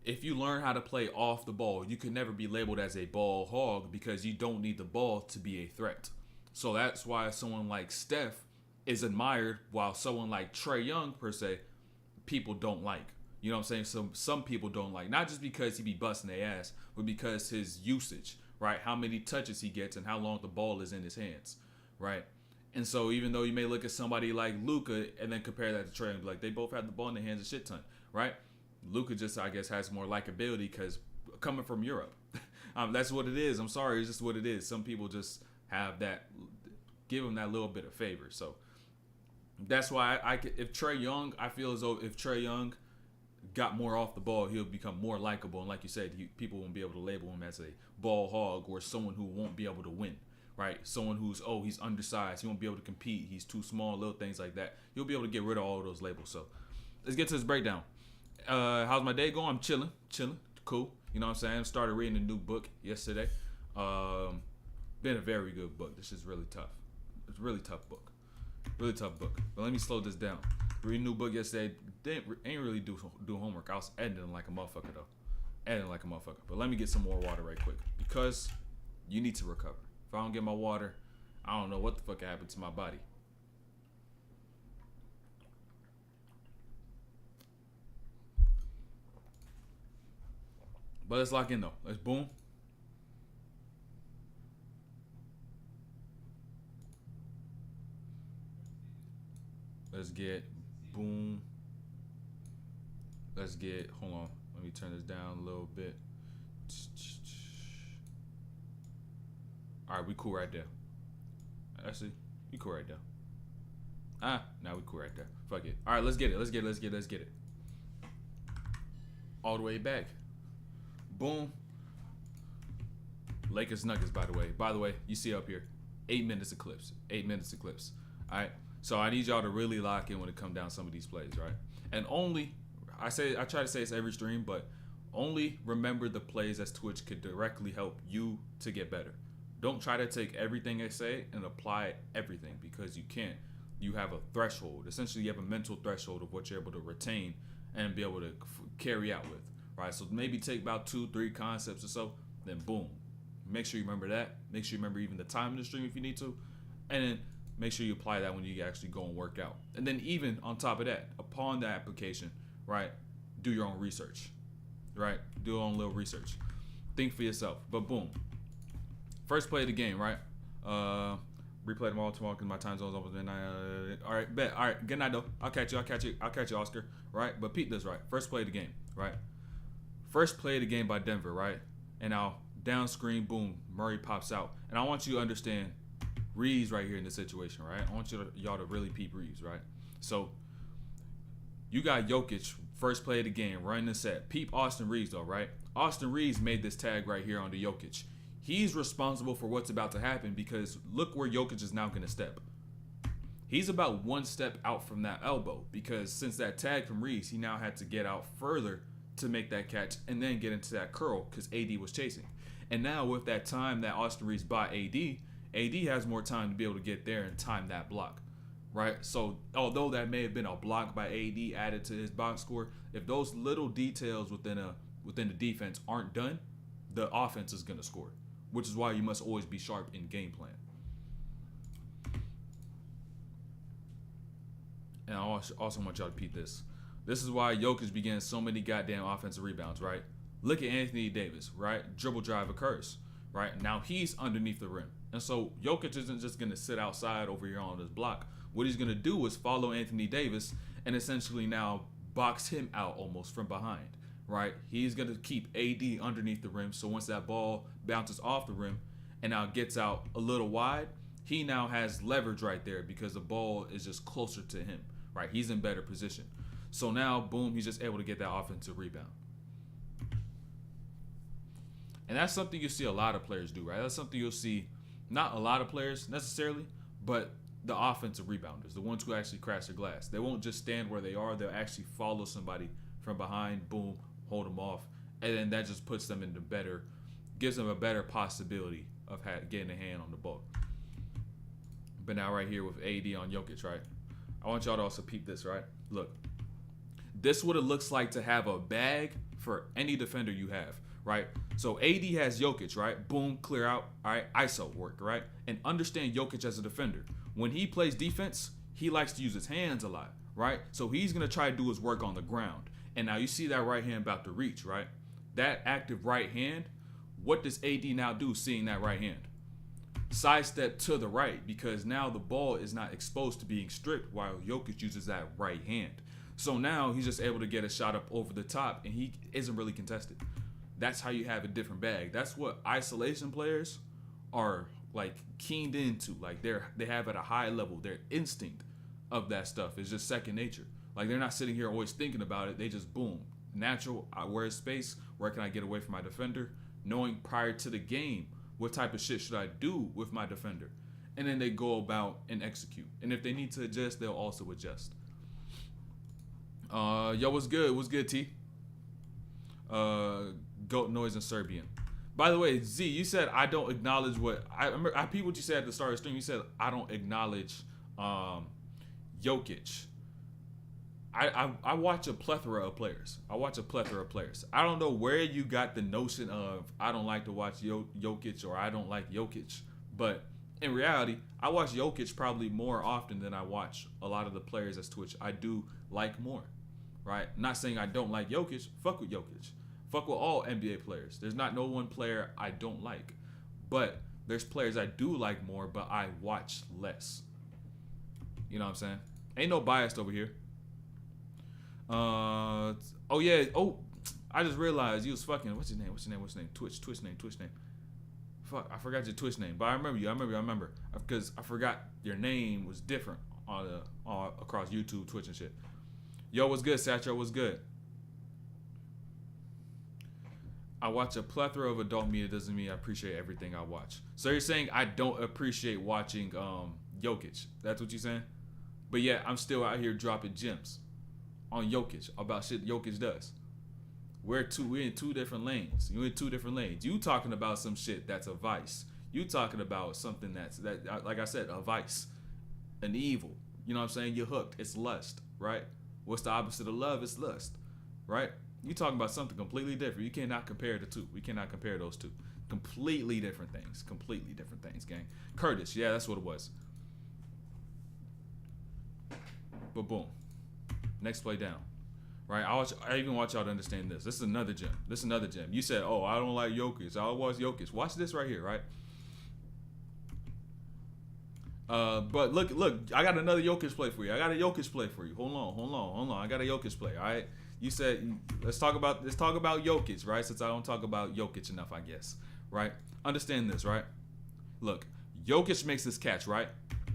If you learn how to play off the ball, you can never be labeled as a ball hog because you don't need the ball to be a threat. So that's why someone like Steph is admired, while someone like Trae Young, per se, people don't like. You know what I'm saying? Some people don't like, not just because he be busting their ass, but because his usage, right? How many touches he gets and how long the ball is in his hands, right? And so even though you may look at somebody like Luka and then compare that to Trae and be like, they both have the ball in their hands a shit ton, right? Luka just, I guess, has more likability because coming from Europe. That's what it is. I'm sorry. It's just what it is. Some people just have that, give him that little bit of favor. So that's why if Trae Young, I feel as though if Trae Young got more off the ball, he'll become more likable. And like you said, people won't be able to label him as a ball hog or someone who won't be able to win, right? Someone who's, oh, he's undersized, he won't be able to compete, he's too small, little things like that. You'll be able to get rid of all of those labels. So let's get to this breakdown. How's my day going? I'm chilling, cool. You know what I'm saying? I started reading a new book yesterday. Been a very good book. This is really tough. It's a really tough book. But let me slow this down. Read a new book yesterday. Ain't really do homework. I was editing like a motherfucker though. But let me get some more water right quick because you need to recover. If I don't get my water, I don't know what the fuck happened to my body. But let's lock in though. Let's boom. Let's get boom. Hold on. Let me turn this down a little bit. All right, we cool right there. Actually, we cool right there. Now we cool right there. Fuck it. All right, let's get it. All the way back. Boom. Lakers Nuggets, by the way, you see up here, 8 minutes eclipse. All right. So I need y'all to really lock in when it comes down some of these plays, right? And only, I try to say it's every stream, but only remember the plays as to which could directly help you to get better. Don't try to take everything I say and apply everything because you can't. You have a threshold. Essentially, you have a mental threshold of what you're able to retain and be able to carry out with, right? So maybe take about 2-3 concepts or so, then boom. Make sure you remember that. Make sure you remember even the time in the stream if you need to. And then make sure you apply that when you actually go and work out. And then even on top of that, upon the application, right, do your own research, right? Do your own little research. Think for yourself. But boom. First play of the game, right? Replay them all tomorrow because my time zone's almost midnight. All right, bet. All right, good night, though. I'll catch you, Oscar, right? But peep this, right? First play of the game, right? First play of the game by Denver, right? And now down screen, boom, Murray pops out. And I want you to understand Reeves right here in this situation, right? I want y'all to really peep Reeves, right? So you got Jokic, first play of the game, running the set. Peep Austin Reeves, though, right? Austin Reeves made this tag right here on the Jokic. He's responsible for what's about to happen because look where Jokic is now going to step. He's about one step out from that elbow because since that tag from Reeves, he now had to get out further to make that catch and then get into that curl because AD was chasing. And now with that time that Austin Reeves bought AD has more time to be able to get there and time that block, right? So although that may have been a block by AD added to his box score, if those little details within the defense aren't done, the offense is going to score, which is why you must always be sharp in game plan. And I also want y'all to repeat this. This is why Jokic began so many goddamn offensive rebounds, right? Look at Anthony Davis, right? Dribble drive occurs, right? Now he's underneath the rim. And so Jokic isn't just going to sit outside over here on this block. What he's going to do is follow Anthony Davis and essentially now box him out almost from behind, right? He's going to keep AD underneath the rim. So once that ball bounces off the rim and now gets out a little wide, he now has leverage right there because the ball is just closer to him, right? He's in better position. So now, boom, he's just able to get that offensive rebound. And that's something you see a lot of players do, right? That's something you'll see, not a lot of players necessarily, but the offensive rebounders, the ones who actually crash the glass. They won't just stand where they are. They'll actually follow somebody from behind, boom, hold them off. And then that just puts them into better, gives them a better possibility of getting a hand on the ball. But now right here with AD on Jokic, right? I want y'all to also peep this, right? Look, this is what it looks like to have a bag for any defender you have, right? So AD has Jokic, right? Boom, clear out, all right? ISO work, right? And understand Jokic as a defender. When he plays defense, he likes to use his hands a lot, right? So he's going to try to do his work on the ground. And now you see that right hand about to reach, right? That active right hand, what does AD now do seeing that right hand? Sidestep to the right because now the ball is not exposed to being stripped while Jokic uses that right hand. So now he's just able to get a shot up over the top and he isn't really contested. That's how you have a different bag. That's what isolation players are like keened into. Like they have at a high level. Their instinct of that stuff is just second nature. Like they're not sitting here always thinking about it. They just boom. Natural, where is space? Where can I get away from my defender? Knowing prior to the game, what type of shit should I do with my defender? And then they go about and execute. And if they need to adjust, they'll also adjust. Yo, what's good? What's good, T? Goat noise in Serbian. By the way, Z, you said I don't acknowledge what I remember. I peeped what you said at the start of the stream. You said I don't acknowledge Jokic. I watch a plethora of players. I don't know where you got the notion of I don't like to watch Jokic or I don't like Jokic. But in reality, I watch Jokic probably more often than I watch a lot of the players as to which I do like more. Right? Not saying I don't like Jokic. Fuck with Jokic. Fuck with all NBA players. There's not no one player I don't like. But there's players I do like more, but I watch less. You know what I'm saying? Ain't no bias over here. Oh yeah. Oh, I just realized you was fucking. What's your name? Twitch name. Fuck, I forgot your Twitch name, but I remember you. I remember because I forgot your name was different on across YouTube, Twitch, and shit. Yo, what's good, Satcho? What's good? I watch a plethora of adult media. Doesn't mean I appreciate everything I watch. So you're saying I don't appreciate watching Jokic? That's what you're saying? But yeah, I'm still out here dropping gems on Jokic about shit Jokic does. We're in two different lanes. You in two different lanes. You talking about some shit that's a vice. You talking about something that's like I said, a vice, an evil. You know what I'm saying? You're hooked. It's lust, right? What's the opposite of love? It's lust, right? You talking about something completely different. You cannot compare the two. We cannot compare those two. Completely different things. Gang. Curtis, yeah, that's what it was. But boom. Next play down. Right? I even want y'all to understand this. This is another gem. You said, oh, I don't like Jokic. I watch Jokic. Watch this right here, right? But look, I got another Jokic play for you. Hold on. I got a Jokic play, all right? You said let's talk about Jokic, right? Since I don't talk about Jokic enough, I guess, right? Understand this, right? Look, Jokic makes this catch, right?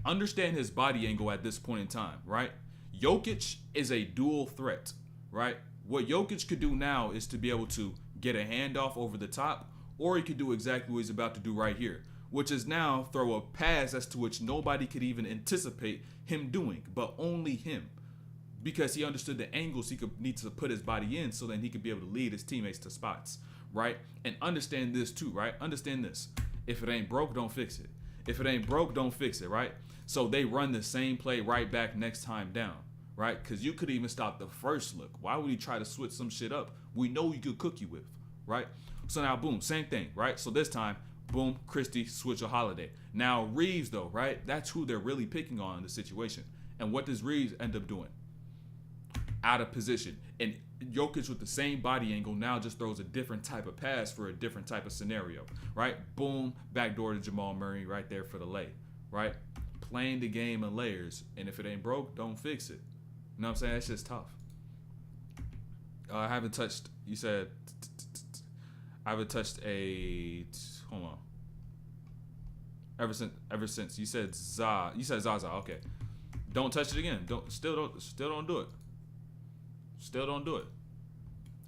Understand his body angle at this point in time, right? Jokic is a dual threat, right? What Jokic could do now is to be able to get a handoff over the top, or he could do exactly what he's about to do right here, which is now throw a pass as to which nobody could even anticipate him doing, but only him. Because he understood the angles he could need to put his body in so then he could be able to lead his teammates to spots, right? And understand this too, right? Understand this. If it ain't broke, don't fix it, right? So they run the same play right back next time down, right? Because you could even stop the first look. Why would he try to switch some shit up? We know he could cook you with, right? So now, boom, same thing, right? So this time, boom, Christie, switch a Holiday. Now, Reeves, though, right? That's who they're really picking on in the situation. And what does Reeves end up doing? out of position. And Jokic with the same body angle now just throws a different type of pass for a different type of scenario, right? Boom, backdoor to Jamal Murray right there for the lay, right? Playing the game in layers, and if it ain't broke, don't fix it. You know what I'm saying? That's just tough. I haven't touched, you said, I haven't touched hold on. Ever since you said Zaza, okay. Don't touch it again. Still don't do it. Still don't do it.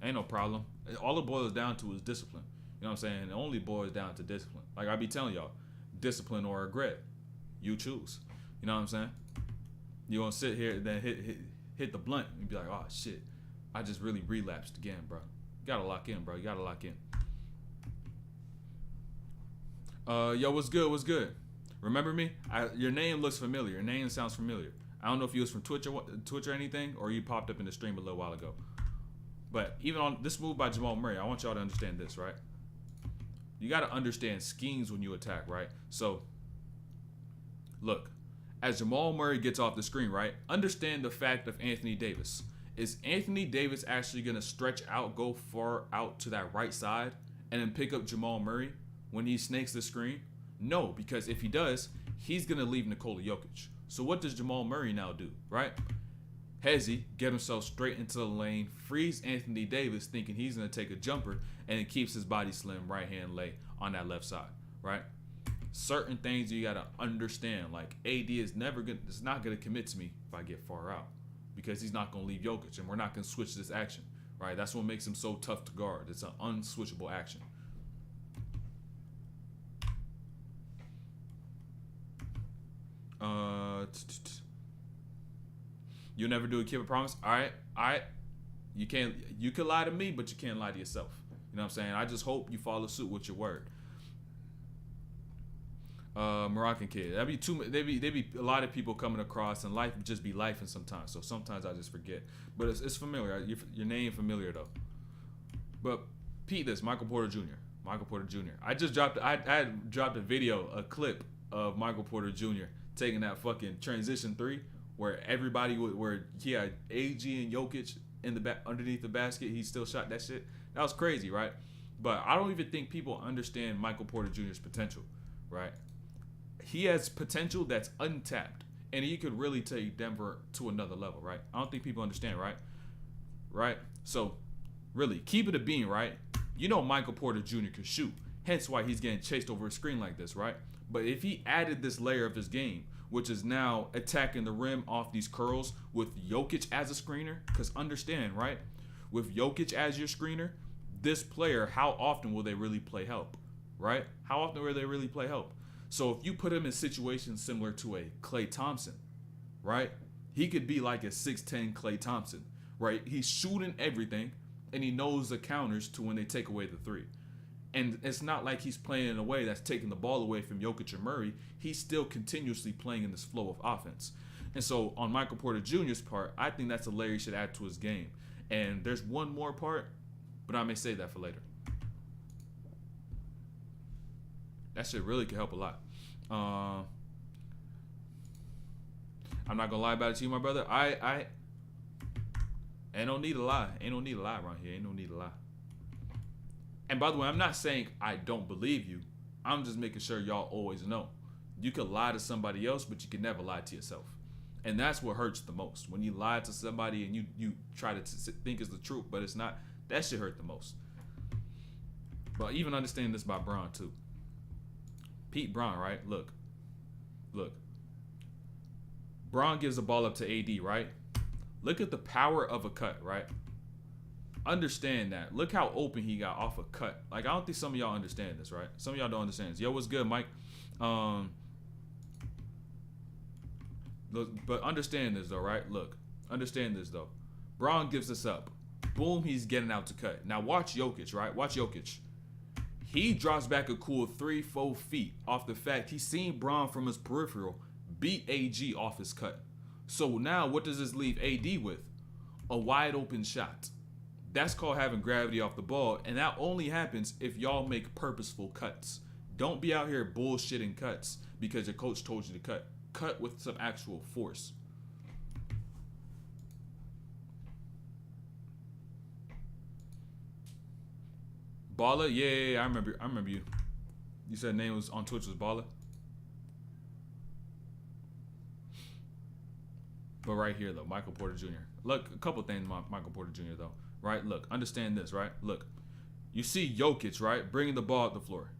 Ain't no problem. All it boils down to is discipline. You know what I'm saying? It only boils down to discipline. Like I be telling y'all, discipline or regret. You choose. You know what I'm saying? You gonna sit here and then hit the blunt and be like, oh shit, I just really relapsed again, bro. You gotta lock in, bro. You gotta lock in. Yo, what's good? What's good? Remember me? Your name looks familiar. Your name sounds familiar. I don't know if you was from Twitch or anything, or you popped up in the stream a little while ago. But even on this move by Jamal Murray, I want y'all to understand this, right? You got to understand schemes when you attack, right? So, look, as Jamal Murray gets off the screen, right? Understand the fact of Anthony Davis. Is Anthony Davis actually going to stretch out, go far out to that right side, and then pick up Jamal Murray when he snakes the screen? No, because if he does, he's going to leave Nikola Jokic. So what does Jamal Murray now do, right? Hezzy get himself straight into the lane, frees Anthony Davis thinking he's going to take a jumper, and it keeps his body slim right-hand lay on that left side, right? Certain things you got to understand, like AD is not going to commit to me if I get far out because he's not going to leave Jokic, and we're not going to switch this action, right? That's what makes him so tough to guard. It's an unswitchable action. You'll never do a keep a promise. All right. You could lie to me, but you can't lie to yourself. You know what I'm saying? I just hope you follow suit with your word. Moroccan kid. There be a lot of people coming across, and life just be life, and sometimes. So sometimes I just forget. But it's familiar. Your name familiar though. But Pete, this Michael Porter Jr. I had dropped a clip of Michael Porter Jr. taking that fucking transition three where where he had AG and Jokic in the back underneath the basket. He still shot that shit. That was crazy, right? But I don't even think people understand Michael Porter Jr.'s potential, right? He has potential that's untapped, and he could really take Denver to another level, right? I don't think people understand, right? Right? So, really, keep it a bean, right? You know Michael Porter Jr. can shoot, hence why he's getting chased over a screen like this, right? But if he added this layer of his game, which is now attacking the rim off these curls with Jokic as a screener, because understand, right? With Jokic as your screener, this player, how often will they really play help, right? How often will they really play help? So if you put him in situations similar to a Klay Thompson, right? He could be like a 6'10 Klay Thompson, right? He's shooting everything, and he knows the counters to when they take away the three. And it's not like he's playing in a way that's taking the ball away from Jokic or Murray. He's still continuously playing in this flow of offense. And so on Michael Porter Jr.'s part, I think that's a layer he should add to his game. And there's one more part, but I may save that for later. That shit really could help a lot. I'm not gonna lie about it to you, my brother. I ain't no need to lie. Ain't no need to lie around here. Ain't no need to lie. And by the way, I'm not saying I don't believe you. I'm just making sure y'all always know. You could lie to somebody else, but you can never lie to yourself. And that's what hurts the most. When you lie to somebody and you try to think it's the truth, but it's not, that shit hurt the most. But even understand this by Bron too. Pete Bron, right? Look. Bron gives the ball up to AD, right? Look at the power of a cut, right? Understand that. Look how open he got off a cut. Like, I don't think some of y'all understand this, right? Some of y'all don't understand this. Yo, what's good, Mike? But understand this, though, right? Look. Understand this, though. Bron gives this up. Boom, he's getting out to cut. Now, watch Jokic, right? Watch Jokic. He drops back a cool 3-4 feet off the fact he's seen Bron from his peripheral beat AG off his cut. So now, what does this leave AD with? A wide open shot. That's called having gravity off the ball, and that only happens if y'all make purposeful cuts. Don't be out here bullshitting cuts because your coach told you to cut. Cut with some actual force. Baller? Yeah, I remember you. You said name was on Twitch was Baller. But right here though, Michael Porter Jr. Look, a couple things, Michael Porter Jr. though. Right? Look, understand this, right? Look, you see Jokic, right, bringing the ball up the floor.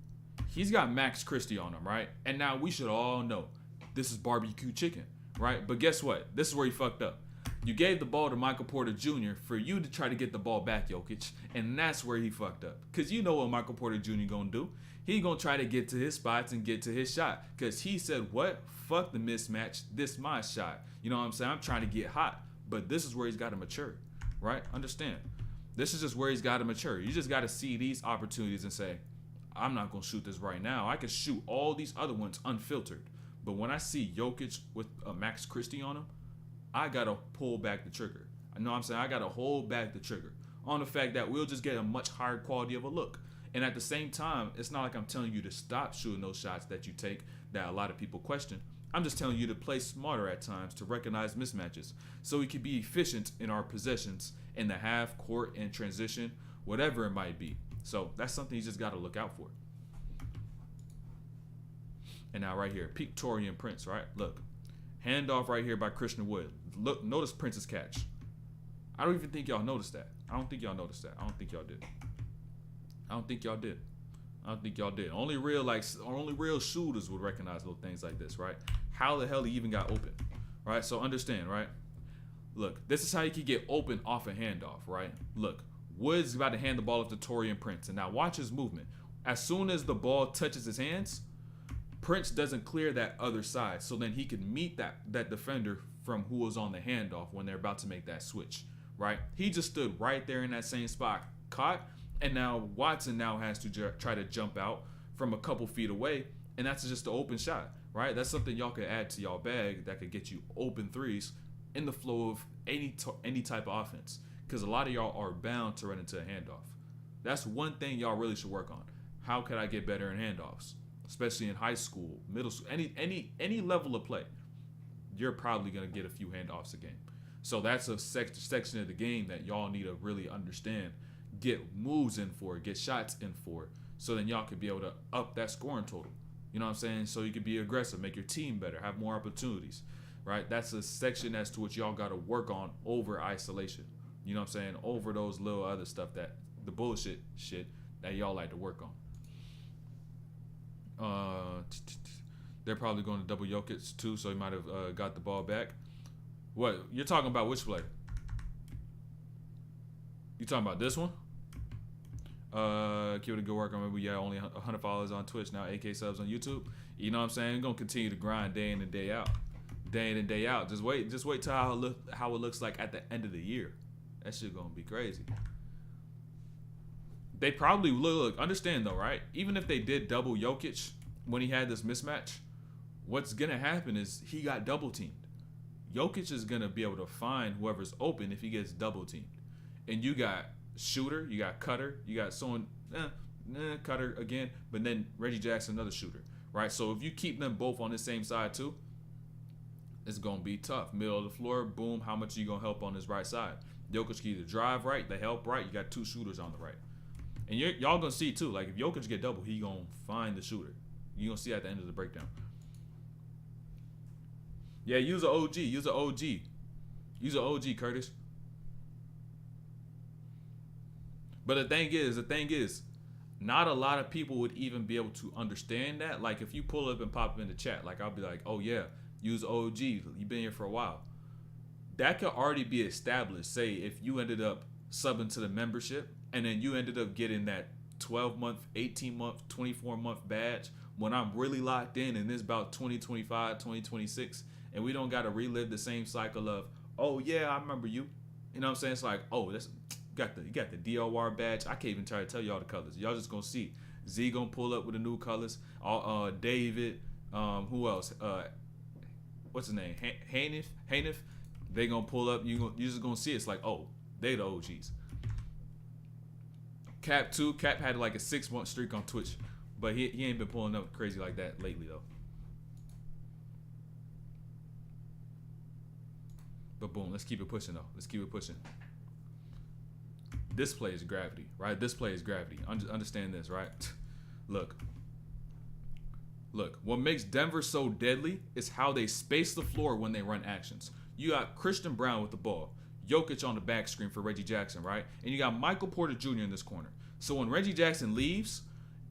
He's got Max Christie on him, right? And now we should all know this is barbecue chicken, right? But guess what? This is where he fucked up. You gave the ball to Michael Porter Jr. for you to try to get the ball back, Jokic, and that's where he fucked up. Because you know what Michael Porter Jr. gonna do. He gonna try to get to his spots and get to his shot. Because he said, what? Fuck the mismatch. This my shot. You know what I'm saying? I'm trying to get hot. But this is where he's got to mature, right? Understand. This is just where he's got to mature. You just got to see these opportunities and say, I'm not going to shoot this right now. I can shoot all these other ones unfiltered. But when I see Jokic with a Max Christie on him, I got to pull back the trigger. I know what I'm saying? I got to hold back the trigger on the fact that we'll just get a much higher quality of a look. And at the same time, it's not like I'm telling you to stop shooting those shots that you take that a lot of people question. I'm just telling you to play smarter at times to recognize mismatches so we can be efficient in our possessions in the half, court, and transition, whatever it might be. So that's something you just got to look out for. And now right here, peak Torian Prince, right? Look, handoff right here by Christian Wood. Look, notice Prince's catch. I don't even think y'all noticed that. I don't think y'all noticed that. I don't think y'all did. I don't think y'all did. I don't think y'all did. Only real shooters would recognize little things like this, right? How the hell he even got open, right? So understand, right? Look, this is how you can get open off a handoff, right? Look, Wood's about to hand the ball off to Torian Prince, and now watch his movement. As soon as the ball touches his hands, Prince doesn't clear that other side, so then he can meet that defender from who was on the handoff when they're about to make that switch, right? He just stood right there in that same spot, caught, and now Watson now has to try to jump out from a couple feet away, and that's just an open shot, right? That's something y'all could add to y'all bag that could get you open threes in the flow of any type of offense, because a lot of y'all are bound to run into a handoff. That's one thing y'all really should work on. How could I get better in handoffs? Especially in high school, middle school, any level of play, you're probably gonna get a few handoffs a game. So that's a section of the game that y'all need to really understand, get moves in for, get shots in for, so then y'all could be able to up that scoring total. You know what I'm saying? So you could be aggressive, make your team better, have more opportunities, right? That's a section as to what y'all got to work on over isolation. You know what I'm saying? Over those little other stuff that the bullshit shit that y'all like to work on. They're probably going to double Jokic too, so he might have got the ball back. What? You're talking about which player? You talking about this one? Keep it a good work. I remember, yeah, only 100 followers on Twitch now, AK subs on YouTube. You know what I'm saying? Gonna continue to grind day in and day out, day in and day out. Just wait till how it looks like at the end of the year. That shit gonna be crazy. They probably look. Understand though, right? Even if they did double Jokic when he had this mismatch, what's gonna happen is he got double teamed. Jokic is gonna be able to find whoever's open if he gets double teamed, and you got shooter, you got cutter, you got someone cutter again, but then Reggie Jackson, another shooter, right? So if you keep them both on the same side too, it's gonna be tough. Middle of the floor, boom. How much are you gonna help on his right side? Jokic can either drive right, they help right. You got two shooters on the right, and y'all gonna see too. Like if Jokic get double, he gonna find the shooter. You gonna see at the end of the breakdown. Yeah, use an OG. Use an OG. Use an OG, Curtis. But the thing is, not a lot of people would even be able to understand that. Like if you pull up and pop up in the chat, like I'll be like, oh yeah, use OG. You've been here for a while. That could already be established. Say if you ended up subbing to the membership and then you ended up getting that 12-month, 18-month, 24-month badge when I'm really locked in and it's about 2025, 2026, and we don't got to relive the same cycle of, oh yeah, I remember you. You know what I'm saying? It's like, oh, that's you got the DOR badge. I can't even try to tell y'all the colors. Y'all just gonna see. Z gonna pull up with the new colors. David, who else? What's his name? Hanif. They gonna pull up. You just gonna see. It's like, oh, they the OGs. Cap too. Cap had like a 6-month streak on Twitch, but he ain't been pulling up crazy like that lately though. But boom, let's keep it pushing though. Let's keep it pushing. This play is gravity, right? This play is gravity. Understand this, right? Look. What makes Denver so deadly is how they space the floor when they run actions. You got Christian Brown with the ball, Jokic on the back screen for Reggie Jackson, right? And you got Michael Porter Jr. in this corner. So when Reggie Jackson leaves,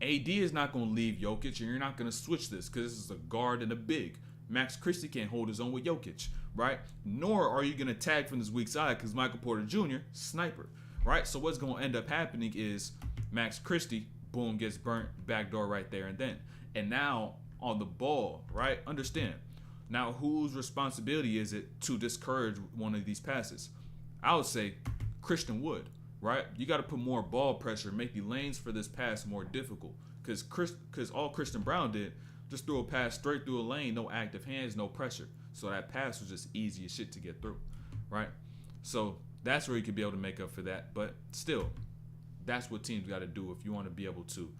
AD is not going to leave Jokic, and you're not going to switch this because this is a guard and a big. Max Christie can't hold his own with Jokic, right? Nor are you going to tag from this weak side because Michael Porter Jr., sniper, right? So what's going to end up happening is Max Christie, boom, gets burnt, backdoor right there and then. And now on the ball, right? Understand. Now whose responsibility is it to discourage one of these passes? I would say Christian Wood, right? You got to put more ball pressure, make the lanes for this pass more difficult. Because all Christian Brown did, just threw a pass straight through a lane, no active hands, no pressure. So that pass was just easy as shit to get through, right? So that's where you could be able to make up for that. But still, that's what teams got to do if you want to be able to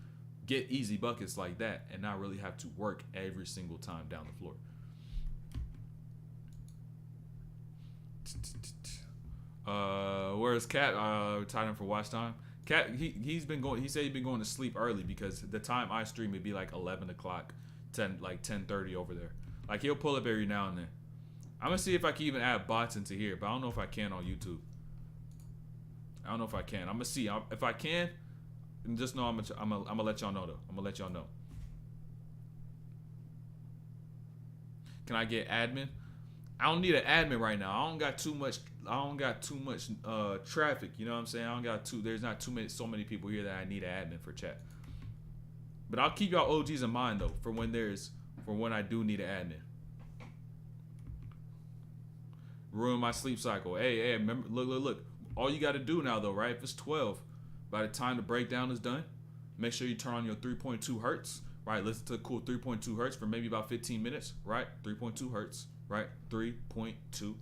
get easy buckets like that and not really have to work every single time down the floor. Where's Cat? Tied him for watch time. Cat, he said he's been going to sleep early because the time I stream would be like 11 o'clock, 10:30 over there. Like he'll pull up every now and then. I'm gonna see if I can even add bots into here, but I don't know if I can on YouTube. I'm gonna see if I can. And just know I'm gonna let y'all know though. I'm gonna let y'all know. Can I get admin? I don't need an admin right now. I don't got too much traffic. You know what I'm saying? There's not so many people here that I need an admin for chat. But I'll keep y'all OGs in mind though for when I do need an admin. Ruin my sleep cycle. Hey, remember, look. All you got to do now though, right? If it's 12. By the time the breakdown is done, make sure you turn on your 3.2 hertz, right? Listen to cool 3.2 hertz for maybe about 15 minutes, right? 3.2 hertz, right? 3.2,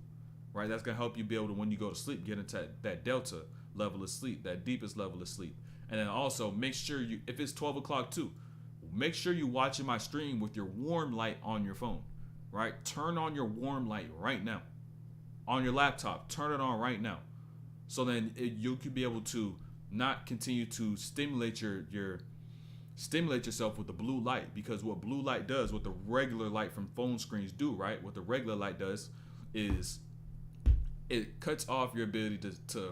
right? That's going to help you be able to, when you go to sleep, get into that delta level of sleep, that deepest level of sleep. And then also make sure if it's 12 o'clock too, make sure you're watching my stream with your warm light on your phone, right? Turn on your warm light right now. On your laptop, turn it on right now. So then you could be able to not continue to stimulate yourself with the blue light, because what blue light does, what the regular light from phone screens do, right? What the regular light does is it cuts off your ability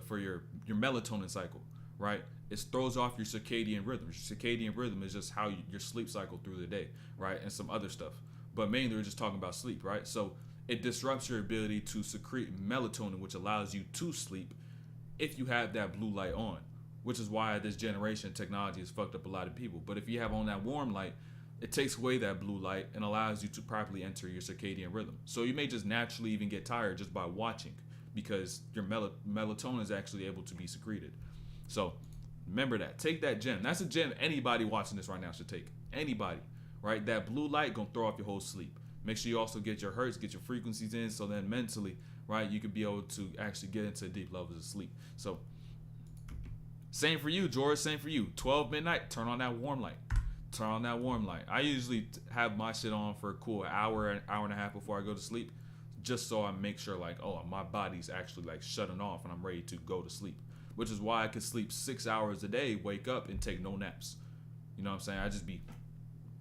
for your melatonin cycle, right? It throws off your circadian rhythm. Your circadian rhythm is just how your sleep cycle through the day, right? And some other stuff. But mainly we're just talking about sleep, right? So it disrupts your ability to secrete melatonin, which allows you to sleep if you have that blue light on. Which is why this generation technology has fucked up a lot of people. But if you have on that warm light, it takes away that blue light and allows you to properly enter your circadian rhythm. So you may just naturally even get tired just by watching, because your melatonin is actually able to be secreted. So remember that. Take that gem. That's a gem anybody watching this right now should take. Anybody, right? That blue light gonna throw off your whole sleep. Make sure you also get your hertz, get your frequencies in, so then mentally, right, you could be able to actually get into deep levels of sleep. So same for you, George. Same for you. 12 midnight, turn on that warm light. Turn on that warm light. I usually have my shit on for a cool hour and a half before I go to sleep, just so I make sure like, oh, my body's actually like shutting off and I'm ready to go to sleep. Which is why I could sleep 6 hours a day, wake up and take no naps. You know what I'm saying? I just be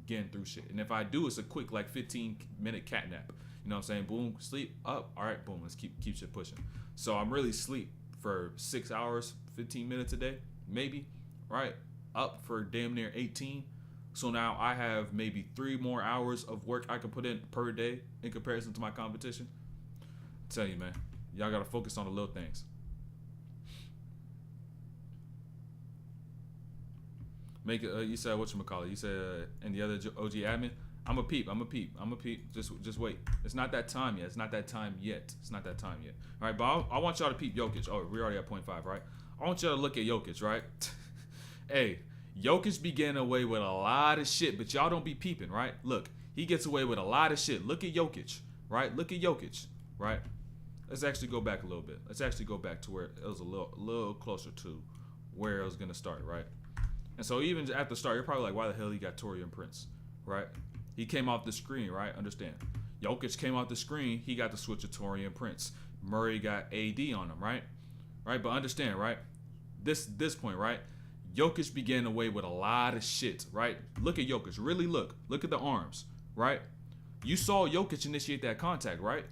getting through shit. And if I do, it's a quick like 15-minute cat nap. You know what I'm saying? Boom, sleep, up. All right, boom, let's keep shit pushing. So I'm really sleep for 6 hours, 15 minutes a day, maybe, right? Up for damn near 18. So now I have maybe 3 more hours of work I can put in per day in comparison to my competition. I tell you, man, y'all got to focus on the little things. Make it, you said whatchamacallit? You said, and the other OG admin? I'm a peep. Just wait. It's not that time yet. All right, but I want y'all to peep Jokic. Oh, we already at 0.5, right? I want y'all to look at Jokic, right? Hey, Jokic be getting away with a lot of shit, but y'all don't be peeping, right? Look, he gets away with a lot of shit. Look at Jokic, right? Right? Let's actually go back a little bit. Let's actually go back to where it was a little closer to where it was going to start, right? And so even at the start, you're probably like, why the hell he got Taurean Prince, right? He came off the screen, right? Understand. Jokic came off the screen. He got the switch of Taurean Prince. Murray got AD on him, right? Right? But understand, right? this point, right? Jokic be getting away with a lot of shit, right? Look at Jokic. Really look. Look at the arms, right? You saw Jokic initiate that contact, right?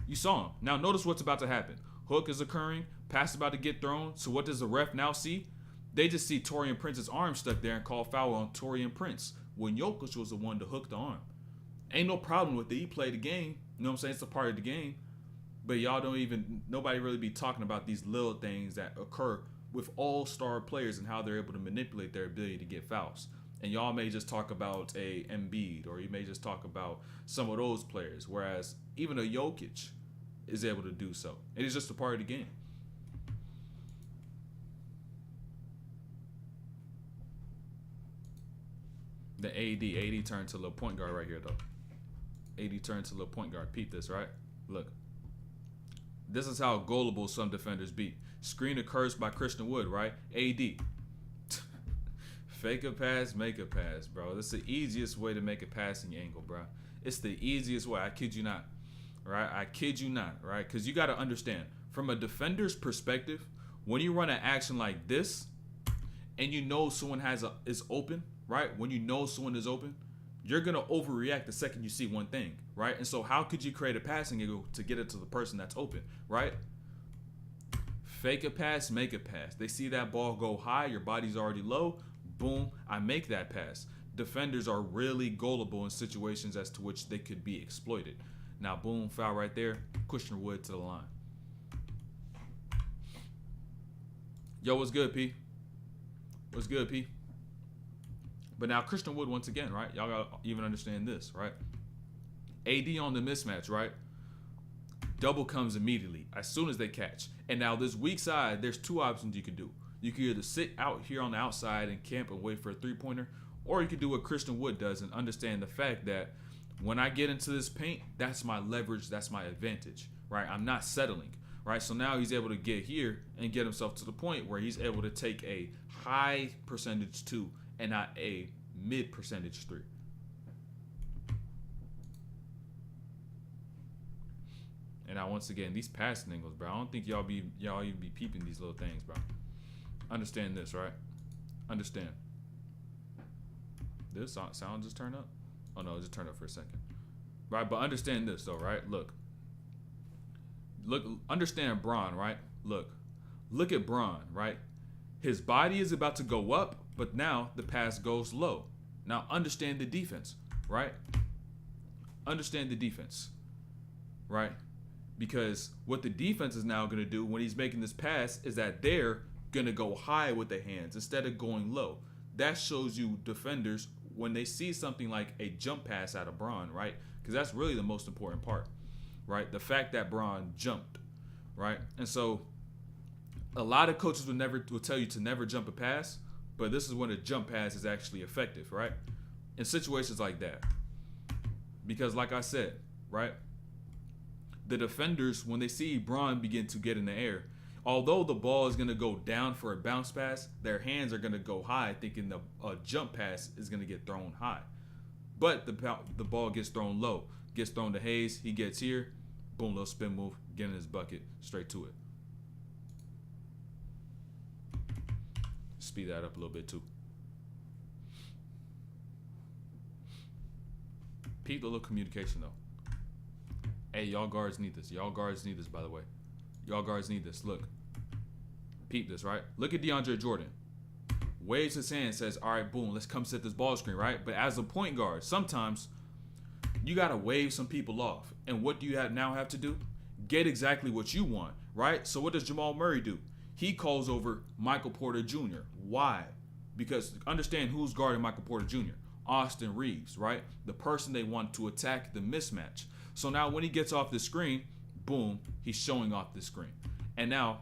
You saw him. Now notice what's about to happen. Hook is occurring. Pass about to get thrown. So what does the ref now see? They just see Taurean Prince's arm stuck there and call foul on Taurean Prince when Jokic was the one to hook the arm. Ain't no problem with it. He played the game. You know what I'm saying? It's a part of the game. But y'all don't even, nobody really be talking about these little things that occur with all-star players and how they're able to manipulate their ability to get fouls. And y'all may just talk about a Embiid, or you may just talk about some of those players, whereas even a Jokic is able to do so. It is just a part of the game. The AD turned to a little point guard right here, though. AD turned to a little point guard. Peep this, right? Look. This is how gullible some defenders be. Screen occurs by Christian Wood, right? AD. Fake a pass, make a pass, bro. That's the easiest way to make a passing angle, bro. It's the easiest way. I kid you not, right? I kid you not, right? Because you got to understand, from a defender's perspective, when you run an action like this, and you know someone is open, right? When you know someone is open, you're gonna overreact the second you see one thing, right? And so how could you create a passing angle to get it to the person that's open, right? Fake a pass, make a pass. They see that ball go high, your body's already low, boom, I make that pass. Defenders are really gullible in situations as to which they could be exploited. Now, boom, foul right there, Christian Wood to the line. Yo, what's good, P? What's good, P? But now Christian Wood, once again, right? Y'all gotta even understand this, right? AD on the mismatch, right? Double comes immediately as soon as they catch. And now this weak side, there's two options you can do. You can either sit out here on the outside and camp and wait for a three-pointer, or you can do what Christian Wood does and understand the fact that when I get into this paint, that's my leverage, that's my advantage, right? I'm not settling, right? So now he's able to get here and get himself to the point where he's able to take a high percentage two and not a mid percentage three. And now once again, these passing angles, bro, I don't think y'all even be peeping these little things, bro. Understand this, right? Understand. Did this sound just turn up? Oh no, it just turned up for a second. Right, but understand this though, right? Look, understand Bron, right? Look at Bron, right? His body is about to go up, but now the pass goes low. Now understand the defense, right? Understand the defense, right? Because what the defense is now going to do when he's making this pass is that they're going to go high with their hands instead of going low. That shows you defenders when they see something like a jump pass out of Bron, right? Because that's really the most important part, right? The fact that Bron jumped, right? And so a lot of coaches will tell you to never jump a pass, but this is when a jump pass is actually effective, right? In situations like that. Because like I said, right? The defenders, when they see Bron begin to get in the air, although the ball is going to go down for a bounce pass, their hands are going to go high thinking a jump pass is going to get thrown high. But the ball gets thrown low. Gets thrown to Hayes. He gets here. Boom, little spin move. Get in his bucket. Straight to it. Speed that up a little bit too. Peep the little communication though. Hey, y'all guards need this. Y'all guards need this, by the way. Y'all guards need this. Look. Peep this, right? Look at DeAndre Jordan. Waves his hand, says, all right, boom, let's come set this ball screen, right? But as a point guard, sometimes you got to wave some people off. And what do you now have to do? Get exactly what you want, right? So what does Jamal Murray do? He calls over Michael Porter Jr. Why? Because understand who's guarding Michael Porter Jr. Austin Reeves, right? The person they want to attack the mismatch. So now when he gets off the screen, boom, he's showing off the screen. And now,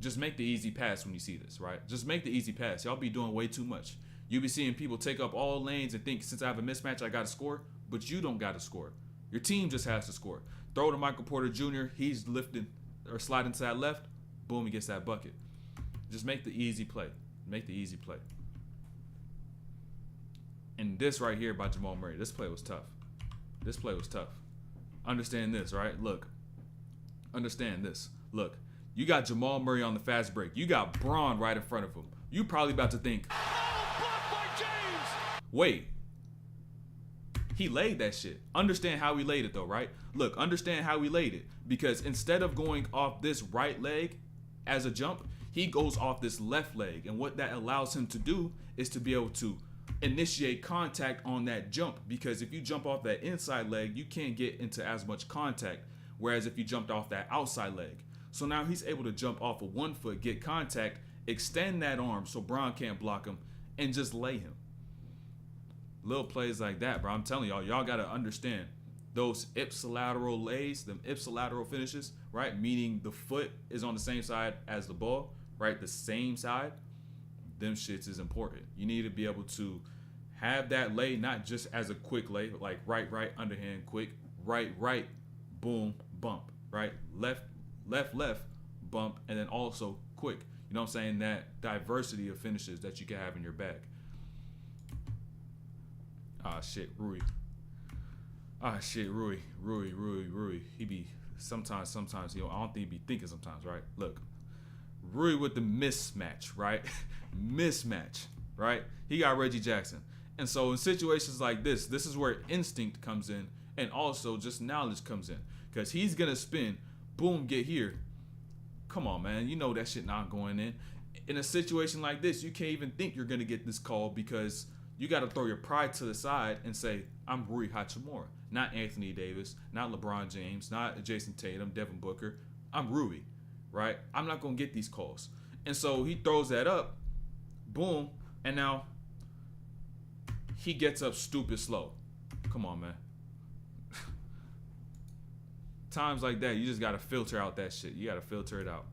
just make the easy pass when you see this, right? Just make the easy pass. Y'all be doing way too much. You be seeing people take up all lanes and think, since I have a mismatch, I got to score. But you don't got to score. Your team just has to score. Throw to Michael Porter Jr. He's lifting or sliding to that left. Boom, he gets that bucket. Just make the easy play. Make the easy play. And this right here by Jamal Murray, this play was tough. This play was tough. Understand this, right? Look. Understand this. Look. You got Jamal Murray on the fast break. You got Braun right in front of him. You probably about to think, oh, blocked by James. Wait. He laid that shit. Understand how he laid it though, right? Look, understand how he laid it. Because instead of going off this right leg as a jump, he goes off this left leg. And what that allows him to do is to be able to initiate contact on that jump. Because if you jump off that inside leg, you can't get into as much contact. Whereas if you jumped off that outside leg. So now he's able to jump off of 1 foot, get contact, extend that arm so Braun can't block him, and just lay him. Little plays like that, bro. I'm telling y'all got to understand those ipsilateral lays, them ipsilateral finishes, right? Meaning the foot is on the same side as the ball, right? The same side. Them shits is important. You need to be able to have that lay, not just as a quick lay, like right, underhand, quick, right, boom, bump, right? Left, bump, and then also quick. You know what I'm saying? That diversity of finishes that you can have in your bag. Rui. Rui. He be sometimes, I don't think he be thinking sometimes, right? Look, Rui with the mismatch, right? Right? He got Reggie Jackson. And so in situations like this is where instinct comes in and also just knowledge comes in. Because he's going to spin, boom, get here. Come on, man. You know that shit not going in. In a situation like this, you can't even think you're going to get this call because you got to throw your pride to the side and say, I'm Rui Hachimura, not Anthony Davis, not LeBron James, not Jason Tatum, Devin Booker. I'm Rui, right? I'm not going to get these calls. And so he throws that up, boom, and now he gets up stupid slow. Come on, man. Times like that, you just got to filter out that shit. You got to filter it out.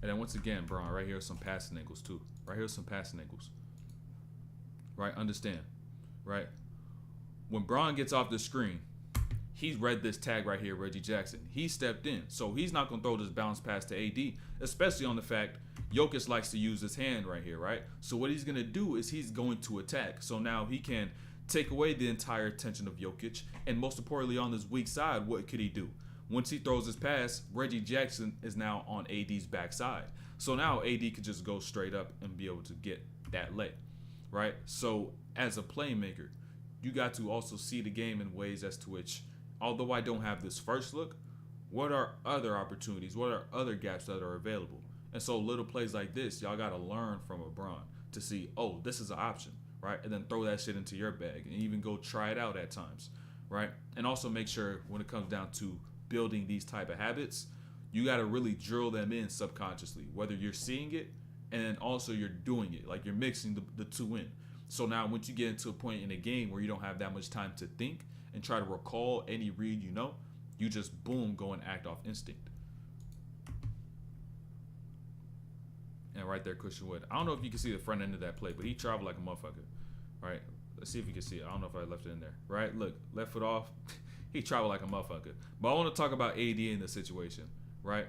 And then once again, Braun, right here are some passing angles too. Right, understand, right? When Braun gets off the screen, he's read this tag right here, Reggie Jackson. He stepped in, so he's not going to throw this bounce pass to AD, especially on the fact Jokic likes to use his hand right here, right? So what he's going to do is he's going to attack. So now he can take away the entire attention of Jokic, and most importantly on this weak side, what could he do? Once he throws his pass, Reggie Jackson is now on AD's backside. So now AD could just go straight up and be able to get that lay, right? So as a playmaker, you got to also see the game in ways as to which, although I don't have this first look, what are other opportunities? What are other gaps that are available? And so little plays like this, y'all got to learn from LeBron to see, oh, this is an option, right? And then throw that shit into your bag and even go try it out at times, right? And also make sure when it comes down to building these type of habits, you got to really drill them in subconsciously, whether you're seeing it and then also you're doing it, like you're mixing the two in. So now once you get into a point in a game where you don't have that much time to think and try to recall any read, you just boom, go and act off instinct. And right there, Christian Wood. I don't know if you can see the front end of that play, but he traveled like a motherfucker, right? Let's see if you can see it. I don't know if I left it in there, right? Look, left foot off. He traveled like a motherfucker. But I want to talk about AD in this situation, right?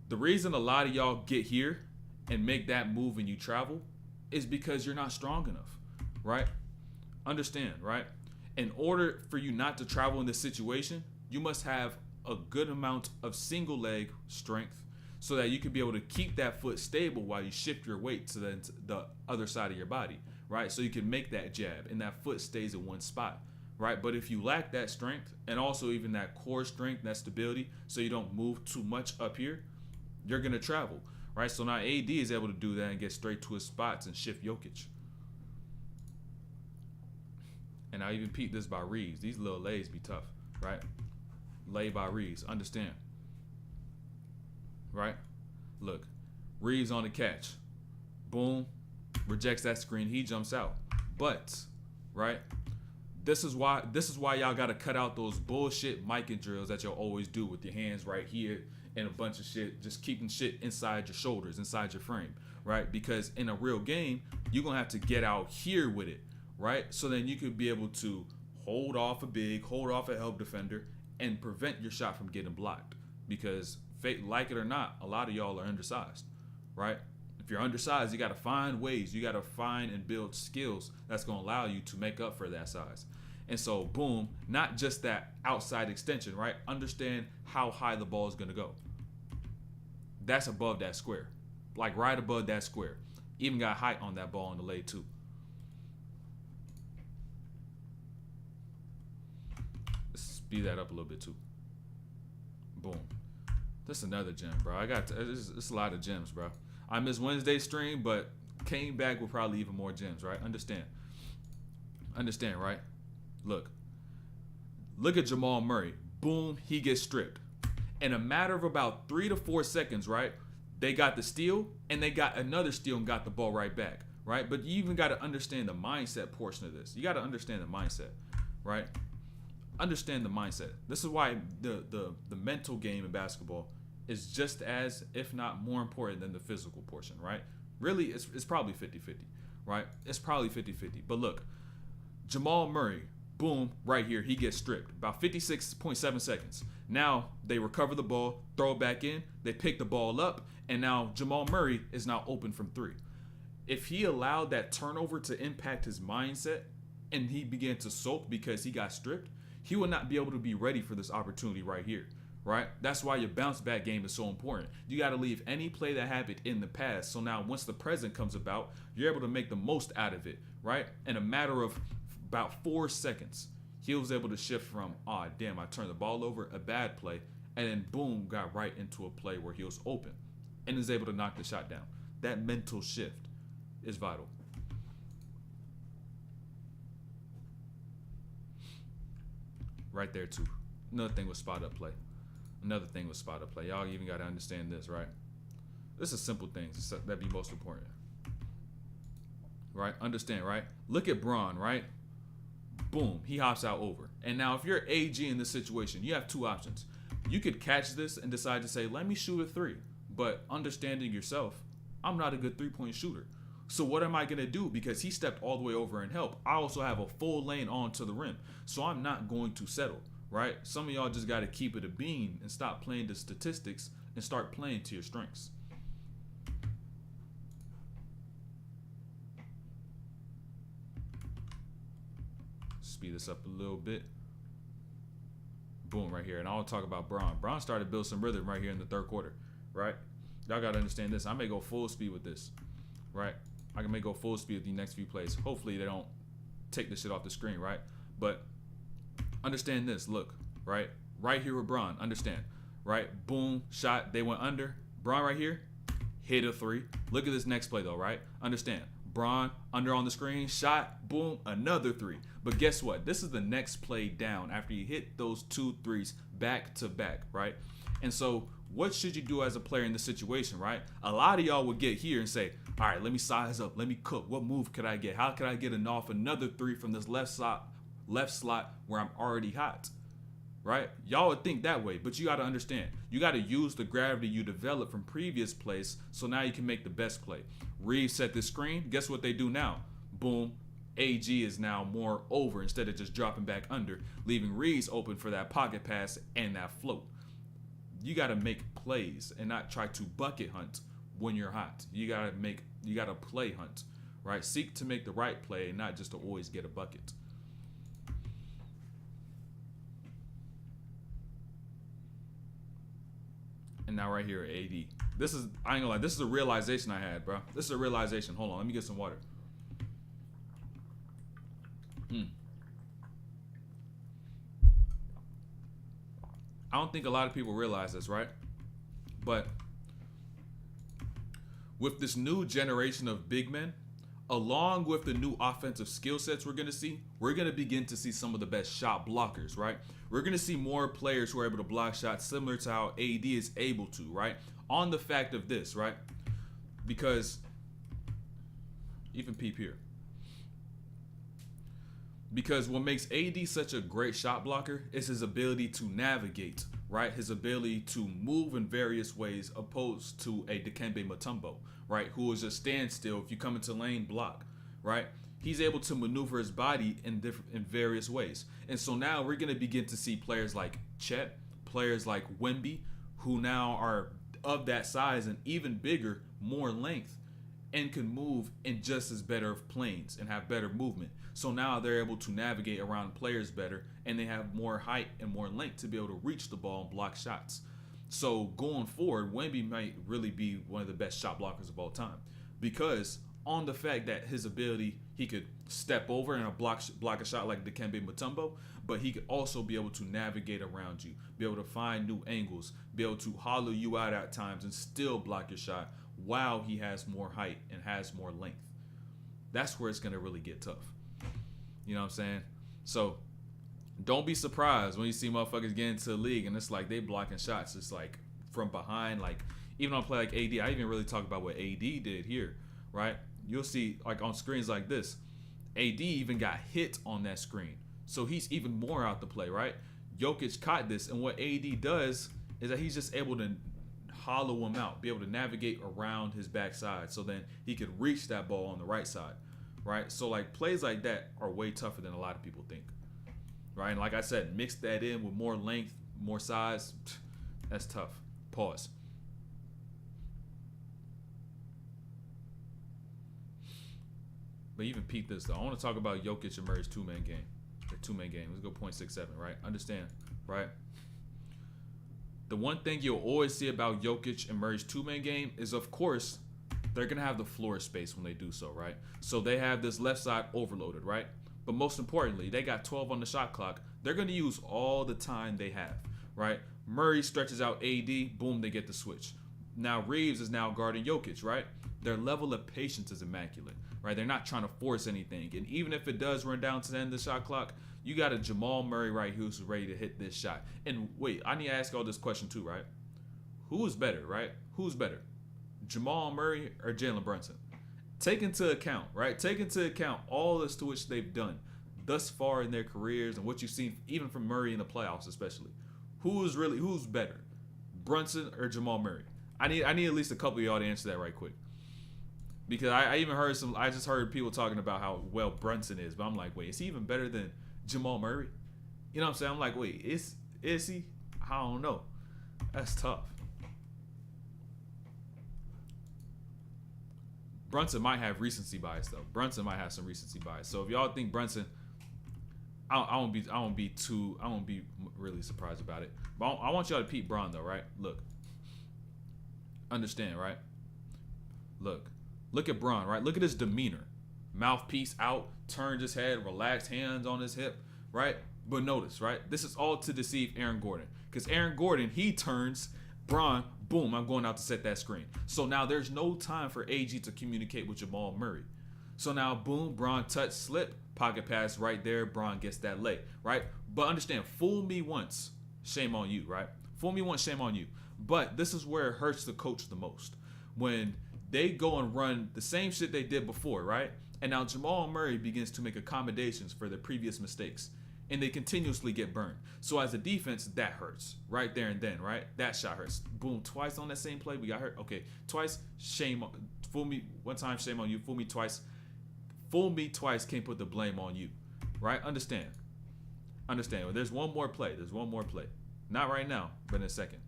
The reason a lot of y'all get here and make that move when you travel is because you're not strong enough, right? Understand, right? In order for you not to travel in this situation, you must have a good amount of single leg strength so that you can be able to keep that foot stable while you shift your weight to the other side of your body, right? So you can make that jab and that foot stays in one spot, right? But if you lack that strength and also even that core strength, that stability, so you don't move too much up here, you're going to travel, right? So now AD is able to do that and get straight to his spots and shift Jokic. And I even peep this by Reeves. These little lays be tough, right? Lay by Reeves. Understand. Right? Look. Reeves on the catch. Boom. Rejects that screen. He jumps out. But, right? This is why y'all got to cut out those bullshit Micah drills that y'all always do with your hands right here and a bunch of shit. Just keeping shit inside your shoulders, inside your frame, right? Because in a real game, you're going to have to get out here with it, right? So then you could be able to hold off a big, hold off a help defender, and prevent your shot from getting blocked. Because, like it or not, a lot of y'all are undersized, right? If you're undersized, you got to find ways. You got to find and build skills that's going to allow you to make up for that size. And so, boom, not just that outside extension, right? Understand how high the ball is going to go, That's above that square. Like right above that square. Even got height on that ball in the lay too. Let's speed that up a little bit too. Boom. That's another gem, bro. It's a lot of gems, bro. I missed Wednesday's stream, but came back with probably even more gems, right? Understand, right? Look at Jamal Murray. Boom, he gets stripped. In a matter of about 3 to 4 seconds, right? They got the steal, and they got another steal and got the ball right back, right? But you even got to understand the mindset portion of this. You got to understand the mindset, right? Understand the mindset. This is why the mental game in basketball is just as, if not more important than the physical portion, right? Really, it's probably 50-50, right? It's probably 50-50. But look, Jamal Murray, boom, right here, he gets stripped. About 56.7 seconds. Now they recover the ball, throw it back in, they pick the ball up, and now Jamal Murray is now open from 3. If he allowed that turnover to impact his mindset and he began to soak because he got stripped, he will not be able to be ready for this opportunity right here, right? That's why your bounce back game is so important. You got to leave any play that happened in the past. So now once the present comes about, you're able to make the most out of it, right? In a matter of about 4 seconds, he was able to shift from, oh, damn, I turned the ball over, a bad play, and then boom, got right into a play where he was open and is able to knock the shot down. That mental shift is vital. Right there, too. Another thing was spot up play. Y'all even got to understand this, right? This is simple things that be most important. Right? Understand, right? Look at Braun, right? Boom, he hops out over. And now if you're AG in this situation, you have 2 options. You could catch this and decide to say, let me shoot a 3. But understanding yourself, I'm not a good 3-point shooter. So what am I going to do? Because he stepped all the way over and helped. I also have a full lane onto the rim. So I'm not going to settle, right? Some of y'all just got to keep it a bean and stop playing the statistics and start playing to your strengths. Speed this up a little bit. Boom, right here. And I'll talk about Braun. Braun started to build some rhythm right here in the 3rd quarter, right? Y'all got to understand this. I may go full speed with this, right? I may go full speed with the next few plays. Hopefully they don't take this shit off the screen, right? But understand this. Look, right? Right here with Braun. Understand, right? Boom, shot. They went under. Braun right here, hit a 3. Look at this next play, though, right? Understand. Braun under on the screen, shot, boom, another 3. But guess what? This is the next play down after you hit those 2 threes back to back, right? And so what should you do as a player in this situation, right? A lot of y'all would get here and say, all right, let me size up. Let me cook. What move could I get? How could I get off another 3 from this left slot where I'm already hot, right? Y'all would think that way, but you got to understand. You got to use the gravity you developed from previous plays so now you can make the best play. Reeves set the screen. Guess what they do now? Boom. AG is now more over instead of just dropping back under, leaving Reeves open for that pocket pass and that float. You got to make plays and not try to bucket hunt when you're hot. You got to play hunt, right? Seek to make the right play and not just to always get a bucket. And now right here, AD. This is, I ain't gonna lie, this is a realization I had, bro. This is a realization. Hold on, let me get some water. I don't think a lot of people realize this, right? But with this new generation of big men, along with the new offensive skill sets we're going to begin to see some of the best shot blockers, right? We're going to see more players who are able to block shots similar to how AD is able to, right? On the fact of this, right? Because even peep here. Because what makes AD such a great shot blocker is his ability to navigate, right? His ability to move in various ways opposed to a Dikembe Mutombo, right? Who is just stand still. If you come into lane, block, right? He's able to maneuver his body in various ways. And so now we're going to begin to see players like Chet, players like Wemby, who now are of that size and even bigger, more length, and can move in just as better of planes and have better movement. So now they're able to navigate around players better, and they have more height and more length to be able to reach the ball and block shots. So going forward, Wemby might really be one of the best shot blockers of all time, because on the fact that his ability, he could step over and block a shot like Dikembe Mutombo, but he could also be able to navigate around you, be able to find new angles, be able to hollow you out at times and still block your shot while he has more height and has more length. That's where it's going to really get tough. You know what I'm saying? So don't be surprised when you see motherfuckers get into the league and it's like they blocking shots. It's like from behind, like even on a play like AD, I even really talk about what AD did here, right? You'll see like on screens like this, AD even got hit on that screen. So he's even more out the play, right? Jokic caught this, and what AD does is that he's just able to hollow him out, be able to navigate around his backside so then he could reach that ball on the right side, right? So like plays like that are way tougher than a lot of people think, right? And like I said, mix that in with more length, more size, that's tough. Pause. But even peep this though. I want to talk about Jokic and Murray's two-man game. The two-man game. Let's go 0.67, right? Understand, right? The one thing you'll always see about Jokic and Murray's two-man game is, of course, they're going to have the floor space when they do so, right? So they have this left side overloaded, right? But most importantly, they got 12 on the shot clock. They're going to use all the time they have, right? Murray stretches out AD, boom, they get the switch. Now Reeves is now guarding Jokic, right? Their level of patience is immaculate, right? They're not trying to force anything. And even if it does run down to the end of the shot clock, you got a Jamal Murray right who's ready to hit this shot. And wait, I need to ask y'all this question too, right? Who is better, right? Who's better? Jamal Murray or Jalen Brunson? Take into account, right? Take into account all this to which they've done thus far in their careers and what you've seen even from Murray in the playoffs especially. Who's better? Brunson or Jamal Murray? I need at least a couple of y'all to answer that right quick. Because I just heard people talking about how well Brunson is, but I'm like, wait, is he even better than Jamal Murray? You know what I'm saying? I'm like, wait, is he? I don't know. That's tough. Brunson might have recency bias though. Brunson might have some recency bias. So if y'all think Brunson, I won't be really surprised about it. But I want y'all to peep Bron though, right? Look. Understand, right? Look at Bron, right? Look at his demeanor. Mouthpiece out, turned his head, relaxed hands on his hip, right? But notice, right? This is all to deceive Aaron Gordon. Because Aaron Gordon, he turns, Bron, boom, I'm going out to set that screen. So now there's no time for AG to communicate with Jamal Murray. So now, boom, Bron touch, slip, pocket pass right there, Bron gets that lay, right? But understand, fool me once, shame on you, right? Fool me once, shame on you. But this is where it hurts the coach the most. When they go and run the same shit they did before, right? And now Jamal Murray begins to make accommodations for their previous mistakes. And they continuously get burned. So as a defense, that hurts. Right there and then, right? That shot hurts. Boom, twice on that same play, we got hurt. Okay, twice, shame. Fool me one time, shame on you. Fool me twice. Fool me twice, can't put the blame on you. Right? Understand. Well, there's one more play. Not right now, but in a second.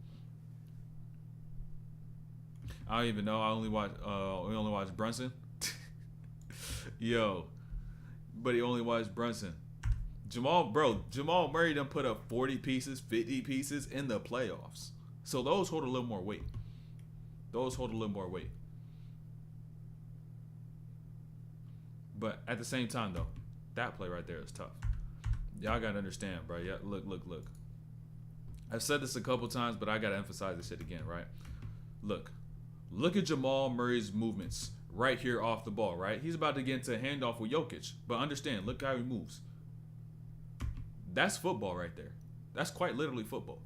I don't even know. We only watch Brunson. Yo. But he only watched Brunson. Jamal Murray done put up 40 pieces, 50 pieces in the playoffs. So those hold a little more weight. But at the same time, though, that play right there is tough. Y'all got to understand, bro. Yeah, look. I've said this a couple times, but I got to emphasize this shit again, right? Look at Jamal Murray's movements right here off the ball, right? He's about to get into a handoff with Jokic. But understand, look how he moves. That's football right there. That's quite literally football.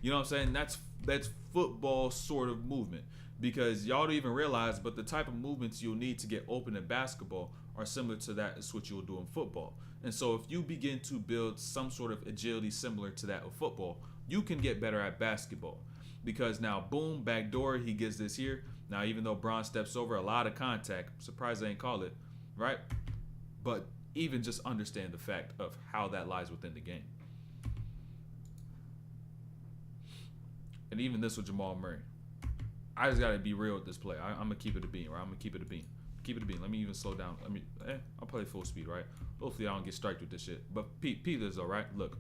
You know what I'm saying? That's football sort of movement. Because y'all don't even realize, but the type of movements you'll need to get open in basketball are similar to that as what you'll do in football. And so if you begin to build some sort of agility similar to that of football, you can get better at basketball. Because now, boom, backdoor, he gets this here. Now, even though Bron steps over a lot of contact, I'm surprised they ain't call it, right? But even just understand the fact of how that lies within the game. And even this with Jamal Murray. I just got to be real with this play. I'm going to keep it a bean, right? Keep it a bean. Let me even slow down. I'll play full speed, right? Hopefully I don't get striked with this shit. But peep this though, right? Look.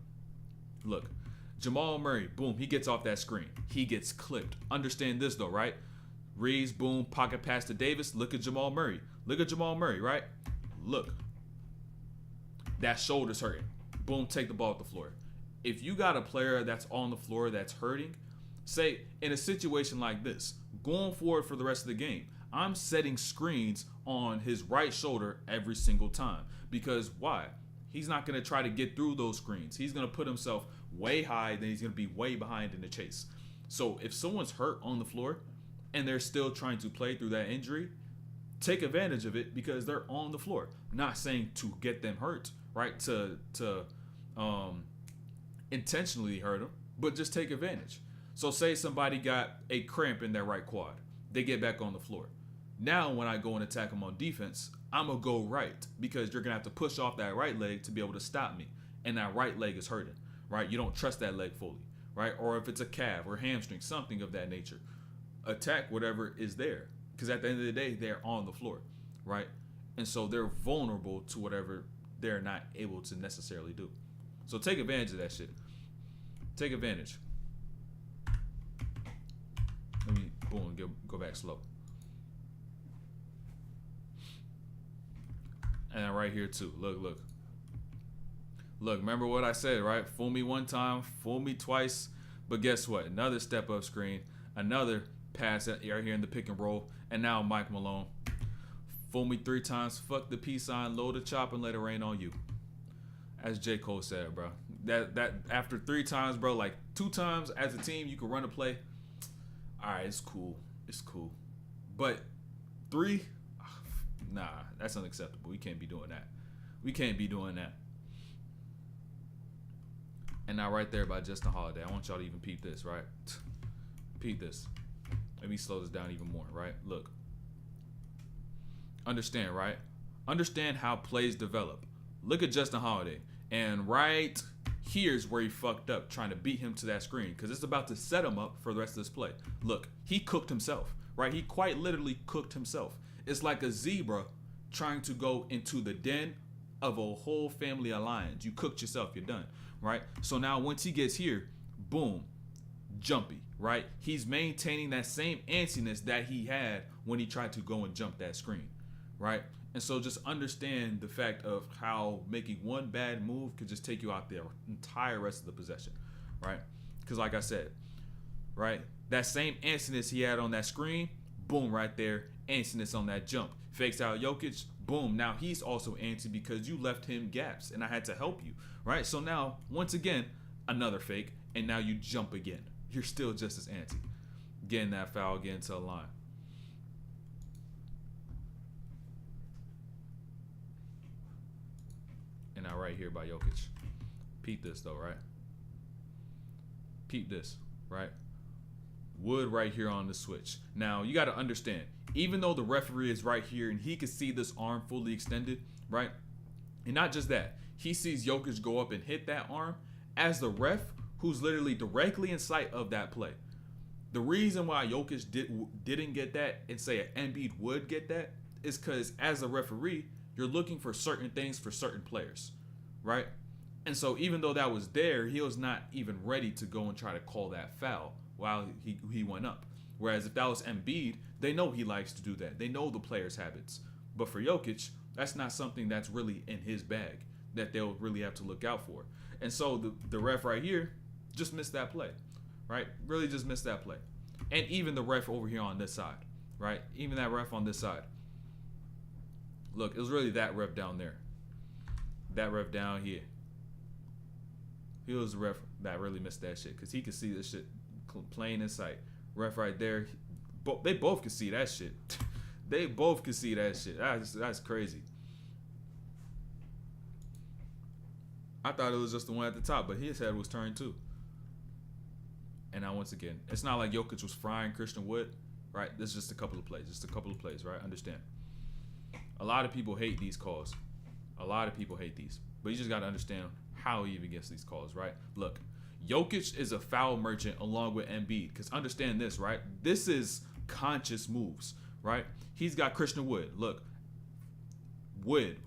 Jamal Murray, boom, he gets off that screen. He gets clipped. Understand this though, right? Reeves, boom, pocket pass to Davis. Look at Jamal Murray. Look at Jamal Murray, right? Look. That shoulder's hurting. Boom, take the ball off the floor. If you got a player that's on the floor that's hurting, say in a situation like this, going forward for the rest of the game, I'm setting screens on his right shoulder every single time. Because why? He's not going to try to get through those screens. He's going to put himself way high, then he's going to be way behind in the chase. So if someone's hurt on the floor and they're still trying to play through that injury, take advantage of it because they're on the floor. I'm not saying to get them hurt, right? To intentionally hurt them, but just take advantage. So say somebody got a cramp in their right quad. They get back on the floor. Now when I go and attack them on defense, I'm going to go right because you're going to have to push off that right leg to be able to stop me. And that right leg is hurting, right? You don't trust that leg fully, right? Or if it's a calf or hamstring, something of that nature. Attack whatever is there because at the end of the day, they're on the floor, right? And so they're vulnerable to whatever they're not able to necessarily do. So take advantage of that shit. Take advantage. Let me, boom, go back slow. And right here too. Look. Remember what I said, right? Fool me one time, fool me twice. But guess what? Another step up screen, another pass right here in the pick and roll, and now Mike Malone. Fool me 3 times, fuck the peace sign, load the chop, and let it rain on you. As J. Cole said, bro. That after 3 times, bro, like 2 times as a team, you can run a play. All right, it's cool. But 3, nah, that's unacceptable. We can't be doing that. And now right there by Justin Holiday, I want y'all to even peep this, right? Peep this. Let me slow this down even more, right? Look. Understand, right? Understand how plays develop. Look at Justin Holiday. And right here's where he fucked up, trying to beat him to that screen because it's about to set him up for the rest of this play. Look, he cooked himself, right? He quite literally cooked himself. It's like a zebra trying to go into the den of a whole family of lions. You cooked yourself, you're done, right? So now once he gets here, boom, jumpy, right? He's maintaining that same antsiness that he had when he tried to go and jump that screen, right? And so just understand the fact of how making one bad move could just take you out the entire rest of the possession, right? Because like I said, right, that same antsiness he had on that screen, boom, right there, antsiness on that jump. Fakes out Jokic, boom, now he's also antsy because you left him gaps and I had to help you, right? So now, once again, another fake, and now you jump again. You're still just as antsy. Getting that foul, getting to the line. And now right here by Jokic. Peep this though, right? Peep this, right? Wood right here on the switch. Now you got to understand, even though the referee is right here and he can see this arm fully extended, right? And not just that, he sees Jokic go up and hit that arm as the ref who's literally directly in sight of that play. The reason why Jokic didn't get that and say an Embiid would get that is because as a referee, you're looking for certain things for certain players, right? And so even though that was there, he was not even ready to go and try to call that foul while he went up. Whereas if that was Embiid, they know he likes to do that. They know the player's habits. But for Jokic, that's not something that's really in his bag that they'll really have to look out for. And so the ref right here just missed that play, right? Really just missed that play. And even the ref over here on this side, right? Even that ref on this side. Look, it was really that ref down there. That ref down here. He was the ref that really missed that shit because he could see this shit plain in sight. Ref right there. They both could see that shit. They both could see that shit. That's crazy. I thought it was just the one at the top, but his head was turned too. And now once again, it's not like Jokic was frying Christian Wood, right? This is just a couple of plays, right? Understand. A lot of people hate these calls. A lot of people hate these. But you just got to understand how he even gets these calls, right? Look, Jokic is a foul merchant along with Embiid. Because understand this, right? This is conscious moves, right? He's got Christian Wood. Look, Wood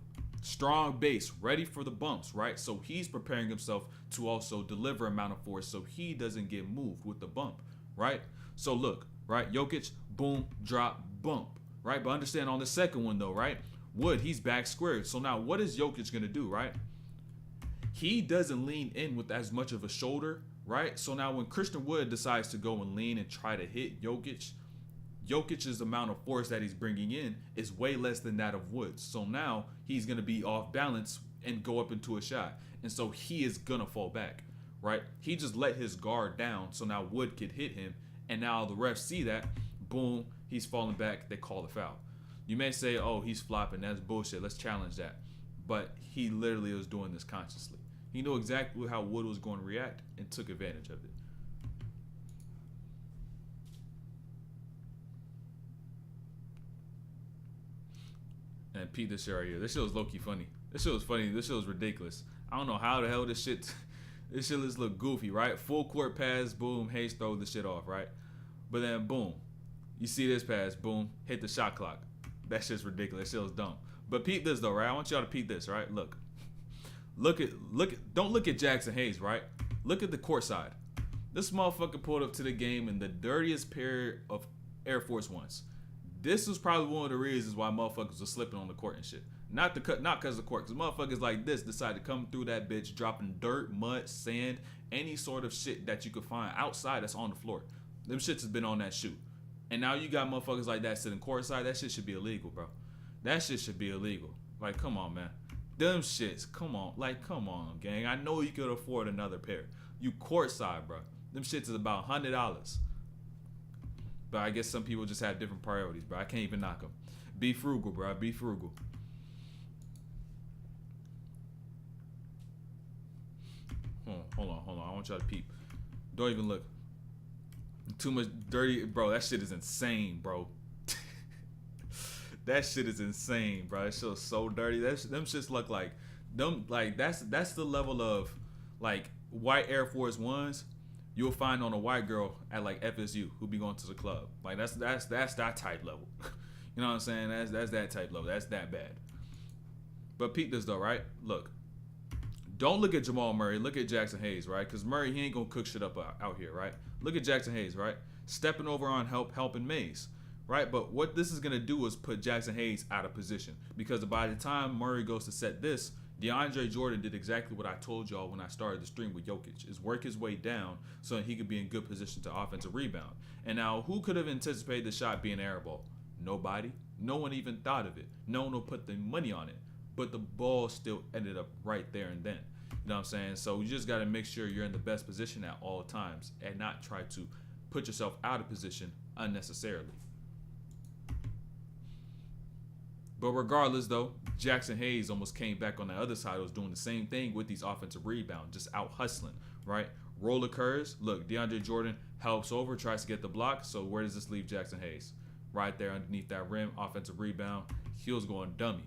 Strong base, ready for the bumps, right? So he's preparing himself to also deliver amount of force so he doesn't get moved with the bump, right? So look, right? Jokic, boom, drop, bump, right? But understand on the second one though, right? Wood, he's back squared. So now what is Jokic going to do, right? He doesn't lean in with as much of a shoulder, right? So now when Christian Wood decides to go and lean and try to hit Jokic, Jokic's amount of force that he's bringing in is way less than that of Woods. So now he's going to be off balance and go up into a shot. And so he is going to fall back, right? He just let his guard down. So now Wood could hit him. And now the refs see that. Boom, he's falling back. They call the foul. You may say, oh, he's flopping. That's bullshit. Let's challenge that. But he literally was doing this consciously. He knew exactly how Wood was going to react and took advantage of it. And Pete, this shit right here. This shit was low-key funny. This shit was funny. This shit was ridiculous. I don't know how the hell this shit just look goofy, right? Full court pass, boom, Hayes throw the shit off, right? But then boom, you see this pass, boom, hit the shot clock. That shit's ridiculous. That shit was dumb. But peep this though, right? I want y'all to peep this, right? Look at, don't look at Jackson Hayes, right? Look at the court side. This motherfucker pulled up to the game in the dirtiest pair of Air Force Ones. This was probably one of the reasons why motherfuckers were slipping on the court and shit. Not because of the court, because motherfuckers like this decide to come through that bitch dropping dirt, mud, sand, any sort of shit that you could find outside that's on the floor. Them shits has been on that shoe. And now you got motherfuckers like that sitting courtside. That shit should be illegal, bro. That shit should be illegal. Like, come on, man. Them shits, come on. Like, come on, gang. I know you could afford another pair. You courtside, bro. Them shits is about $100. But I guess some people just have different priorities, bro. I can't even knock them. Be frugal, bro. Be frugal. Hold on. I want y'all to peep. Don't even look. Too much dirty, bro. That shit is insane, bro. That shit is insane, bro. That shit is so dirty. Them shits look like them. Like that's the level of like white Air Force Ones you'll find on a white girl at like FSU who be going to the club. Like that's that type level. You know what I'm saying? That's that type level. That's that bad. But peep this though, right? Look. Don't look at Jamal Murray. Look at Jackson Hayes, right? Because Murray, he ain't going to cook shit up out here, right? Look at Jackson Hayes, right? Stepping over on helping Mays, right? But what this is going to do is put Jackson Hayes out of position. Because by the time Murray goes to set this, DeAndre Jordan did exactly what I told y'all when I started the stream with Jokic, is work his way down so that he could be in good position to offensive rebound. And now, who could have anticipated the shot being air ball? Nobody. No one even thought of it. No one will put the money on it. But the ball still ended up right there and then. You know what I'm saying? So you just got to make sure you're in the best position at all times and not try to put yourself out of position unnecessarily. But regardless, though, Jackson Hayes almost came back on the other side. Was doing the same thing with these offensive rebounds, just out hustling, right? Roll occurs. Look, DeAndre Jordan helps over, tries to get the block. So where does this leave Jackson Hayes? Right there underneath that rim, offensive rebound. He was going dummy.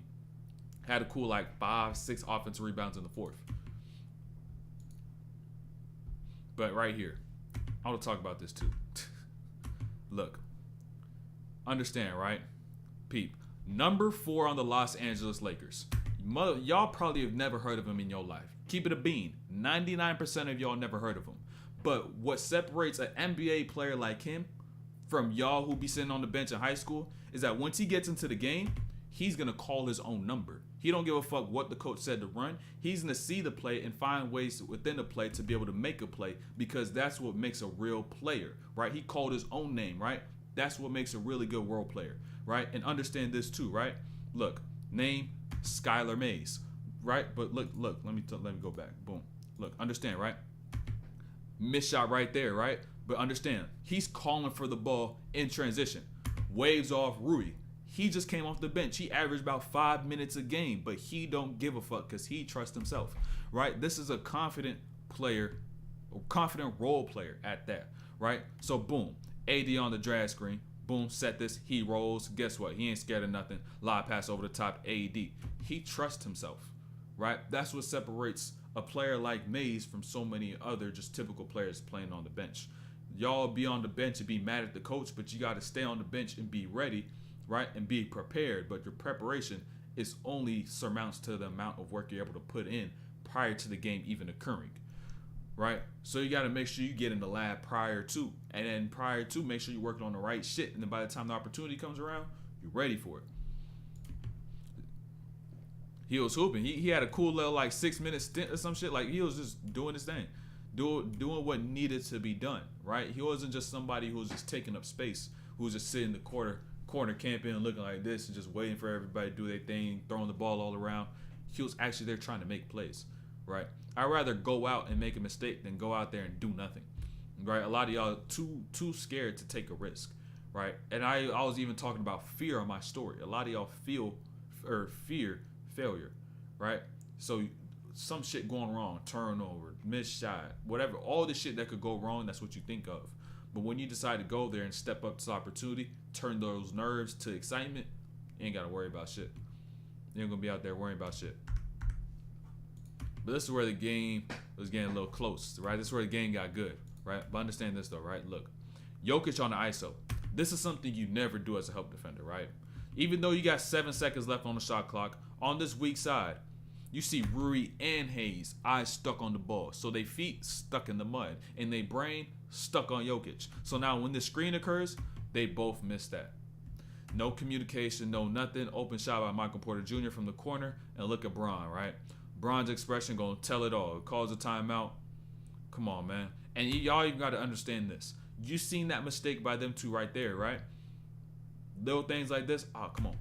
Had a cool like 5-6 offensive rebounds in the fourth. But right here, I want to talk about this too. Look, understand, right? Peep. Number 4 on the Los Angeles Lakers. Y'all probably have never heard of him in your life. Keep it a bean. 99% of y'all never heard of him. But what separates an NBA player like him from y'all who be sitting on the bench in high school is that once he gets into the game, he's going to call his own number. He don't give a fuck what the coach said to run. He's going to see the play and find ways within the play to be able to make a play because that's what makes a real player, right? He called his own name, right? That's what makes a really good role player, right? And understand this too, right? Look, name Skylar Mays, right? But look, let me go back. Boom. Look, understand, right? Missed shot right there, right? But understand, he's calling for the ball in transition. Waves off Rui. He just came off the bench. He averaged about 5 minutes a game, but he don't give a fuck because he trusts himself, right? This is a confident player, a confident role player at that, right? So boom, AD on the drag screen. Boom, set this. He rolls. Guess what? He ain't scared of nothing. Live pass over the top. AD. He trusts himself, right? That's what separates a player like Mays from so many other just typical players playing on the bench. Y'all be on the bench and be mad at the coach, but you got to stay on the bench and be ready, right? And be prepared. But your preparation It's only surmounts to the amount of work you're able to put in prior to the game even occurring, right? So you got to make sure you get in the lab prior to, and then prior to, make sure you're working on the right shit, and then by the time the opportunity comes around, you're ready for it. He was hooping. He had a cool little like 6-minute stint or some shit. Like he was just doing his thing, doing what needed to be done, right? He wasn't just somebody who was just taking up space, who was just sitting in the corner camping and looking like this and just waiting for everybody to do their thing, throwing the ball all around. He was actually there trying to make plays, right? I'd rather go out and make a mistake than go out there and do nothing, right? A lot of y'all too scared to take a risk, right? And I was even talking about fear on my story. A lot of y'all fear failure, right? So some shit going wrong, turnover, missed shot, whatever, all the shit that could go wrong, that's what you think of. But when you decide to go there and step up to the opportunity, turn those nerves to excitement, you ain't got to worry about shit. You ain't going to be out there worrying about shit. But this is where the game was getting a little close, right? This is where the game got good, right? But understand this though, right? Look, Jokic on the ISO. This is something you never do as a help defender, right? Even though you got 7 seconds left on the shot clock, on this weak side, you see Rui and Hayes eyes stuck on the ball. So they feet stuck in the mud and they brain stuck on Jokic. So now when the screen occurs, they both miss that. No communication, no nothing. Open shot by Michael Porter Jr. from the corner. And look at Bron, right? Bron's expression gonna tell it all. It calls a timeout. Come on, man. And y'all even got to understand this. You seen that mistake by them two right there, right? Little things like this. Oh, come on.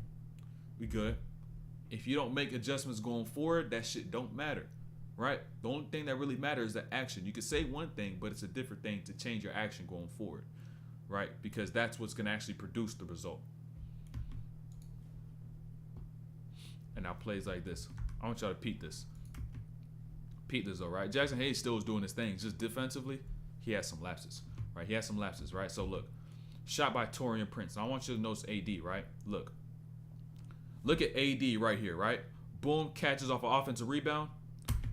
We good. If you don't make adjustments going forward, that shit don't matter, right? The only thing that really matters is the action. You can say one thing, but it's a different thing to change your action going forward, right? Because that's what's going to actually produce the result. And now plays like this. I want y'all to peep this. Peep this, though, right? Jackson Hayes still was doing his thing. Just defensively, he has some lapses, right? He has some lapses, right? So, look. Shot by Taurean Prince. I want you to notice AD, right? Look. Look at AD right here, right? Boom, catches off an offensive rebound.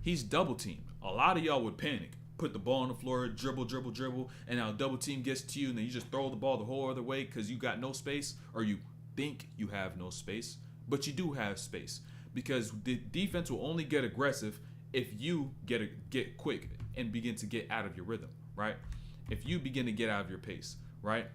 He's double teamed. A lot of y'all would panic. Put the ball on the floor, dribble, and now double team gets to you, and then you just throw the ball the whole other way because you got no space, or you think you have no space, but you do have space. Because the defense will only get aggressive if you get quick and begin to get out of your rhythm, right? If you begin to get out of your pace, right?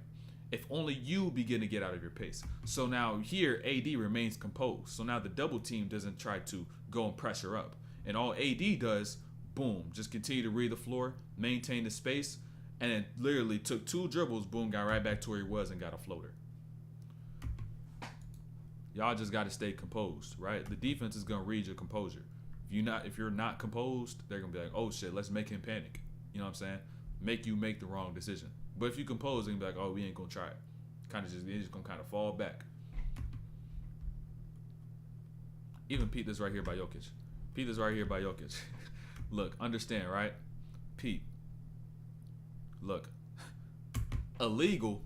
If only you begin to get out of your pace. So now here, AD remains composed. So now the double team doesn't try to go and pressure up. And all AD does, boom, just continue to read the floor, maintain the space, and then literally took 2 dribbles, boom, got right back to where he was and got a floater. Y'all just got to stay composed, right? The defense is going to read your composure. If you're not composed, they're going to be like, oh shit, let's make him panic. You know what I'm saying? Make you make the wrong decision. But if you compose, they're going to be like, oh, we ain't going to try it. They're just going to kind of fall back. Even Pete this right here by Jokic. Pete this right here by Jokic. Look, understand, right? Pete. Look. Illegal,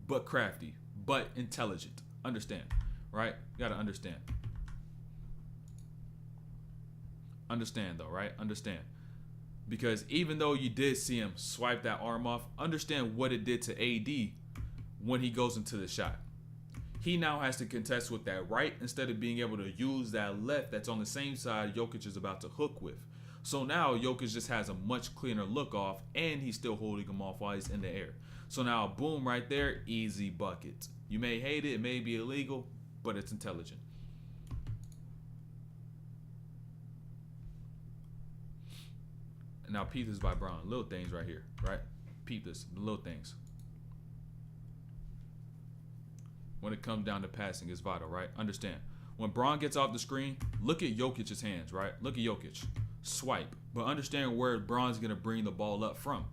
but crafty, but intelligent. Understand, right? You got to understand. Understand, though, right? Understand. Because even though you did see him swipe that arm off, understand what it did to AD when he goes into the shot. He now has to contest with that right instead of being able to use that left that's on the same side Jokic is about to hook with. So now Jokic just has a much cleaner look off, and he's still holding him off while he's in the air. So now, boom, right there, easy bucket. You may hate it may be illegal, but it's intelligent. Now, peep this by Brown. Little things right here, right? Peep this, the little things. When it comes down to passing, it's vital, right? Understand. When Braun gets off the screen, look at Jokic's hands, right? Look at Jokic. Swipe. But understand where Braun's going to bring the ball up from.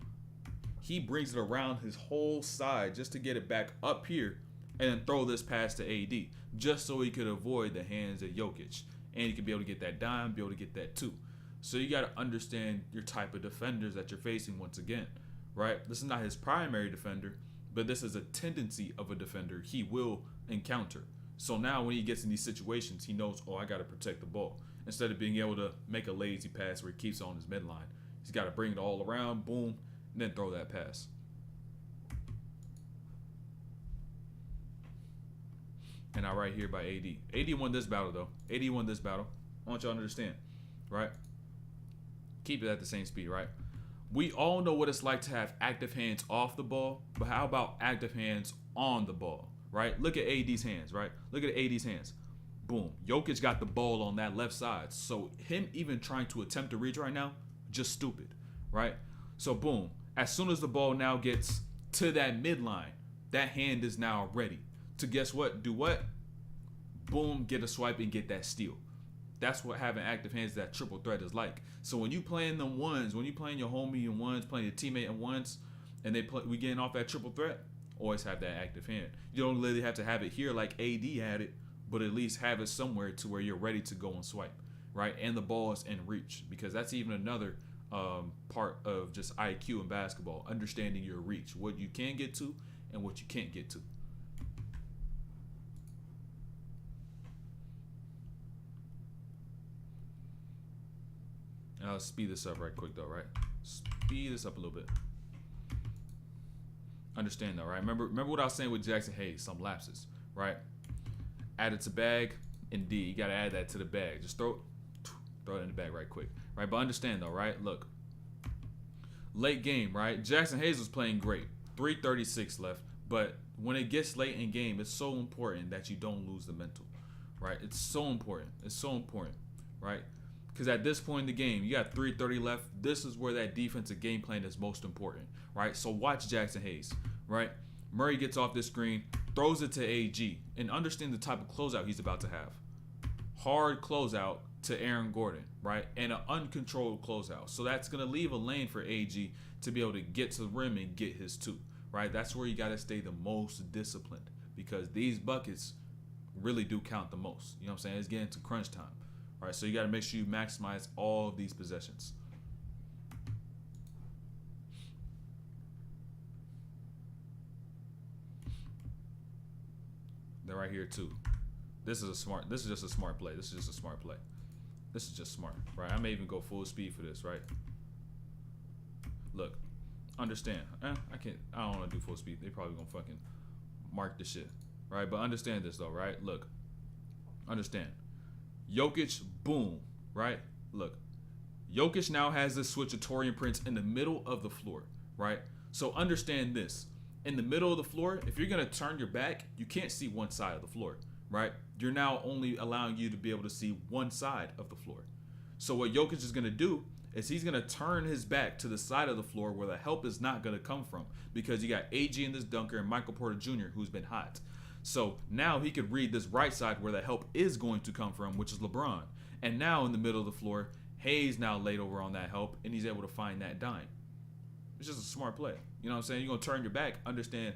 He brings it around his whole side just to get it back up here and then throw this pass to AD just so he could avoid the hands of Jokic. And he could be able to get that dime, be able to get that too. So you got to understand your type of defenders that you're facing once again, right? This is not his primary defender, but this is a tendency of a defender he will encounter. So now when he gets in these situations, he knows, oh, I got to protect the ball. Instead of being able to make a lazy pass where he keeps on his midline, he's got to bring it all around, boom, and then throw that pass. and now right here by AD. AD won this battle though. AD won this battle. I want y'all to understand, right? Keep it at the same speed, right? We all know what it's like to have active hands off the ball, but how about active hands on the ball, right? Look at AD's hands, right? Look at AD's hands. Boom. Jokic got the ball on that left side. So him even trying to attempt to reach right now, just stupid, right? So boom. As soon as the ball now gets to that midline, that hand is now ready to guess what? Do what? Boom, get a swipe and get that steal. That's what having active hands, that triple threat is like. So when you playing them ones, when you playing your homie in ones, playing your teammate in ones, and we getting off that triple threat, always have that active hand. You don't literally have to have it here like AD had it, but at least have it somewhere to where you're ready to go and swipe, right? And the ball is in reach, because that's even another part of just IQ in basketball, understanding your reach, what you can get to and what you can't get to. And I'll speed this up right quick though, right? Speed this up a little bit. Understand though, right? Remember what I was saying with Jackson Hayes, some lapses, right? Add it to bag and D. You gotta add that to the bag. Just throw it in the bag right quick, right? But understand though, right? Look, late game, right? Jackson Hayes was playing great. 3:36 left, but when it gets late in game, it's so important that you don't lose the mental, right? It's so important. It's so important, right? Because at this point in the game, you got 3:30 left. This is where that defensive game plan is most important, right? So watch Jackson Hayes, right? Murray gets off this screen, throws it to AG, and understand the type of closeout he's about to have. Hard closeout to Aaron Gordon, right? And an uncontrolled closeout. So that's going to leave a lane for AG to be able to get to the rim and get his two, right? That's where you got to stay the most disciplined, because these buckets really do count the most. You know what I'm saying? It's getting to crunch time. Right, so you got to make sure you maximize all of these possessions. They're right here too. This is just a smart play. This is just smart, right? I may even go full speed for this, right? Look, understand. I don't want to do full speed. They probably gonna fucking mark the shit, right? But understand this though, right? Look, understand. Jokic, boom, right? Look, Jokic now has this switch of Taurean Prince in the middle of the floor, right? So understand this. In the middle of the floor, if you're going to turn your back, you can't see one side of the floor, right? You're now only allowing you to be able to see one side of the floor. So what Jokic is going to do is he's going to turn his back to the side of the floor where the help is not going to come from, because you got AG in this dunker and Michael Porter Jr., who's been hot. So now he could read this right side where the help is going to come from, which is LeBron. And now in the middle of the floor, Hayes now laid over on that help, and he's able to find that dime. It's just a smart play. You know what I'm saying? You're going to turn your back, understand,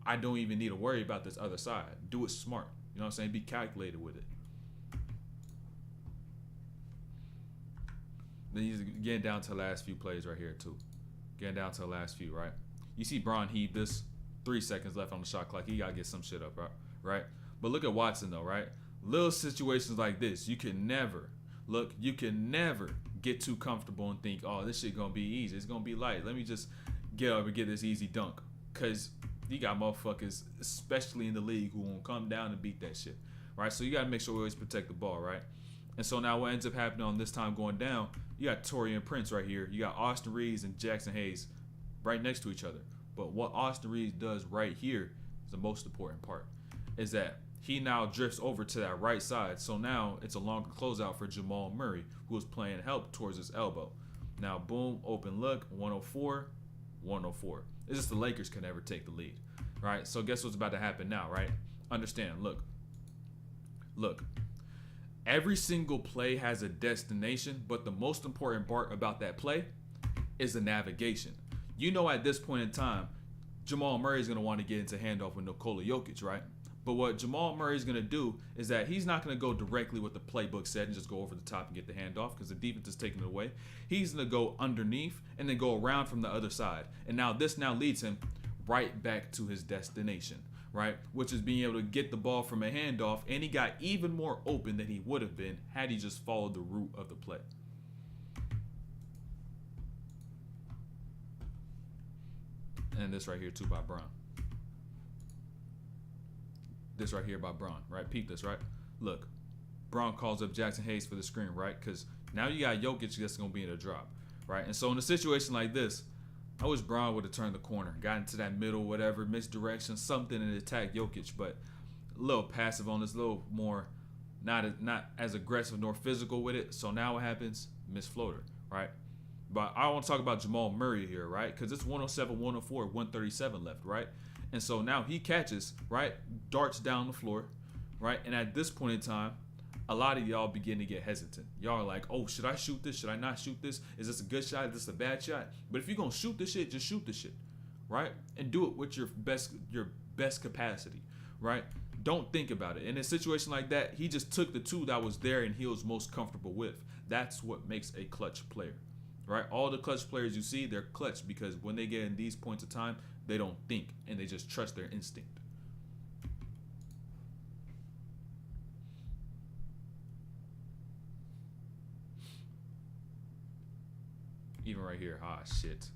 I don't even need to worry about this other side. Do it smart. You know what I'm saying? Be calculated with it. Then he's getting down to the last few plays right here too. Getting down to the last few, right? You see Bron heave this. 3 seconds left on the shot clock. He got to get some shit up, right? But look at Watson, though, right? Little situations like this, you can never get too comfortable and think, oh, this shit going to be easy. It's going to be light. Let me just get up and get this easy dunk. Because you got motherfuckers, especially in the league, who won't come down and beat that shit, right? So you got to make sure we always protect the ball, right? And so now what ends up happening on this time going down, you got Taurean Prince right here. You got Austin Reeves and Jackson Hayes right next to each other. But what Austin Reeves does right here is the most important part, is that he now drifts over to that right side. So now it's a longer closeout for Jamal Murray, who is playing help towards his elbow. Now, boom, open look, 104, 104. It's just the Lakers can never take the lead, right? So guess what's about to happen now, right? Understand, look. Every single play has a destination, but the most important part about that play is the navigation. You know, at this point in time, Jamal Murray is going to want to get into handoff with Nikola Jokic, right? But what Jamal Murray is going to do is that he's not going to go directly what the playbook said and just go over the top and get the handoff, because the defense is taking it away. He's going to go underneath and then go around from the other side. And now this leads him right back to his destination, right? Which is being able to get the ball from a handoff, and he got even more open than he would have been had he just followed the route of the play. And this right here too by Brown. this right here by Braun, right? Peep this, right? Look, Braun calls up Jackson Hayes for the screen, right? Because now you got Jokic that's going to be in a drop, right? And so in a situation like this, I wish Braun would have turned the corner, got into that middle, whatever, misdirection, something, and attacked Jokic, but a little passive on this, a little more not as aggressive nor physical with it. So now what happens? Miss floater, right? But I want to talk about Jamal Murray here, right? Because it's 107, 104, 137 left, right? And so now he catches, right? Darts down the floor, right? And at this point in time, a lot of y'all begin to get hesitant. Y'all are like, oh, should I shoot this? Should I not shoot this? Is this a good shot? Is this a bad shot? But if you're going to shoot this shit, just shoot the shit, right? And do it with your best capacity, right? Don't think about it. In a situation like that, he just took the two that was there and he was most comfortable with. That's what makes a clutch player, right? All the clutch players you see, they're clutch because when they get in these points of time, they don't think and they just trust their instinct. Even right here, shit.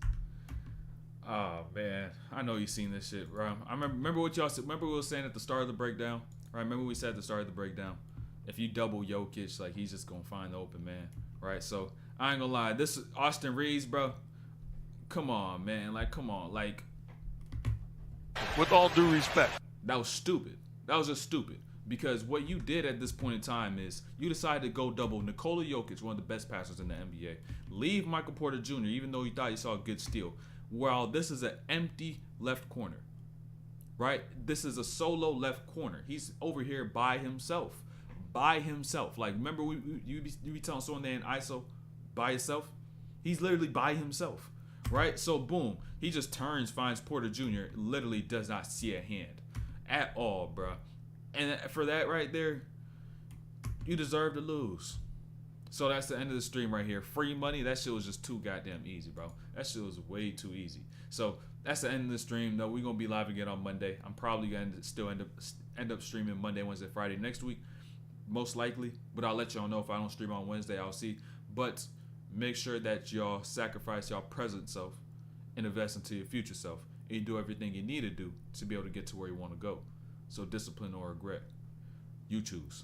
Oh man, I know you've seen this shit, bro. I remember what y'all said. Remember what we were saying at the start of the breakdown, right? Remember we said at the start of the breakdown, if you double Jokic, like he's just gonna find the open man, right? So I ain't gonna lie, this Austin Reeves, bro. Come on, man, like come on, like. With all due respect, that was stupid. That was just stupid. Because what you did at this point in time is you decided to go double Nikola Jokic, one of the best passers in the NBA. Leave Michael Porter Jr., even though you thought you saw a good steal. While this is an empty left corner, right? This is a solo left corner. He's over here by himself. By himself. Like, remember you be telling someone they in ISO by himself? He's literally by himself, right? So, boom. He just turns, finds Porter Jr., literally does not see a hand at all, bruh. And for that right there, you deserve to lose. So that's the end of the stream right here. Free money, that shit was just too goddamn easy, bro. That shit was way too easy. So that's the end of the stream, though. We're going to be live again on Monday. I'm probably going to still end up streaming Monday, Wednesday, Friday next week. Most likely. But I'll let y'all know if I don't stream on Wednesday. I'll see. But make sure that y'all sacrifice y'all present self and invest into your future self. And you do everything you need to do to be able to get to where you want to go. So discipline or regret, you choose.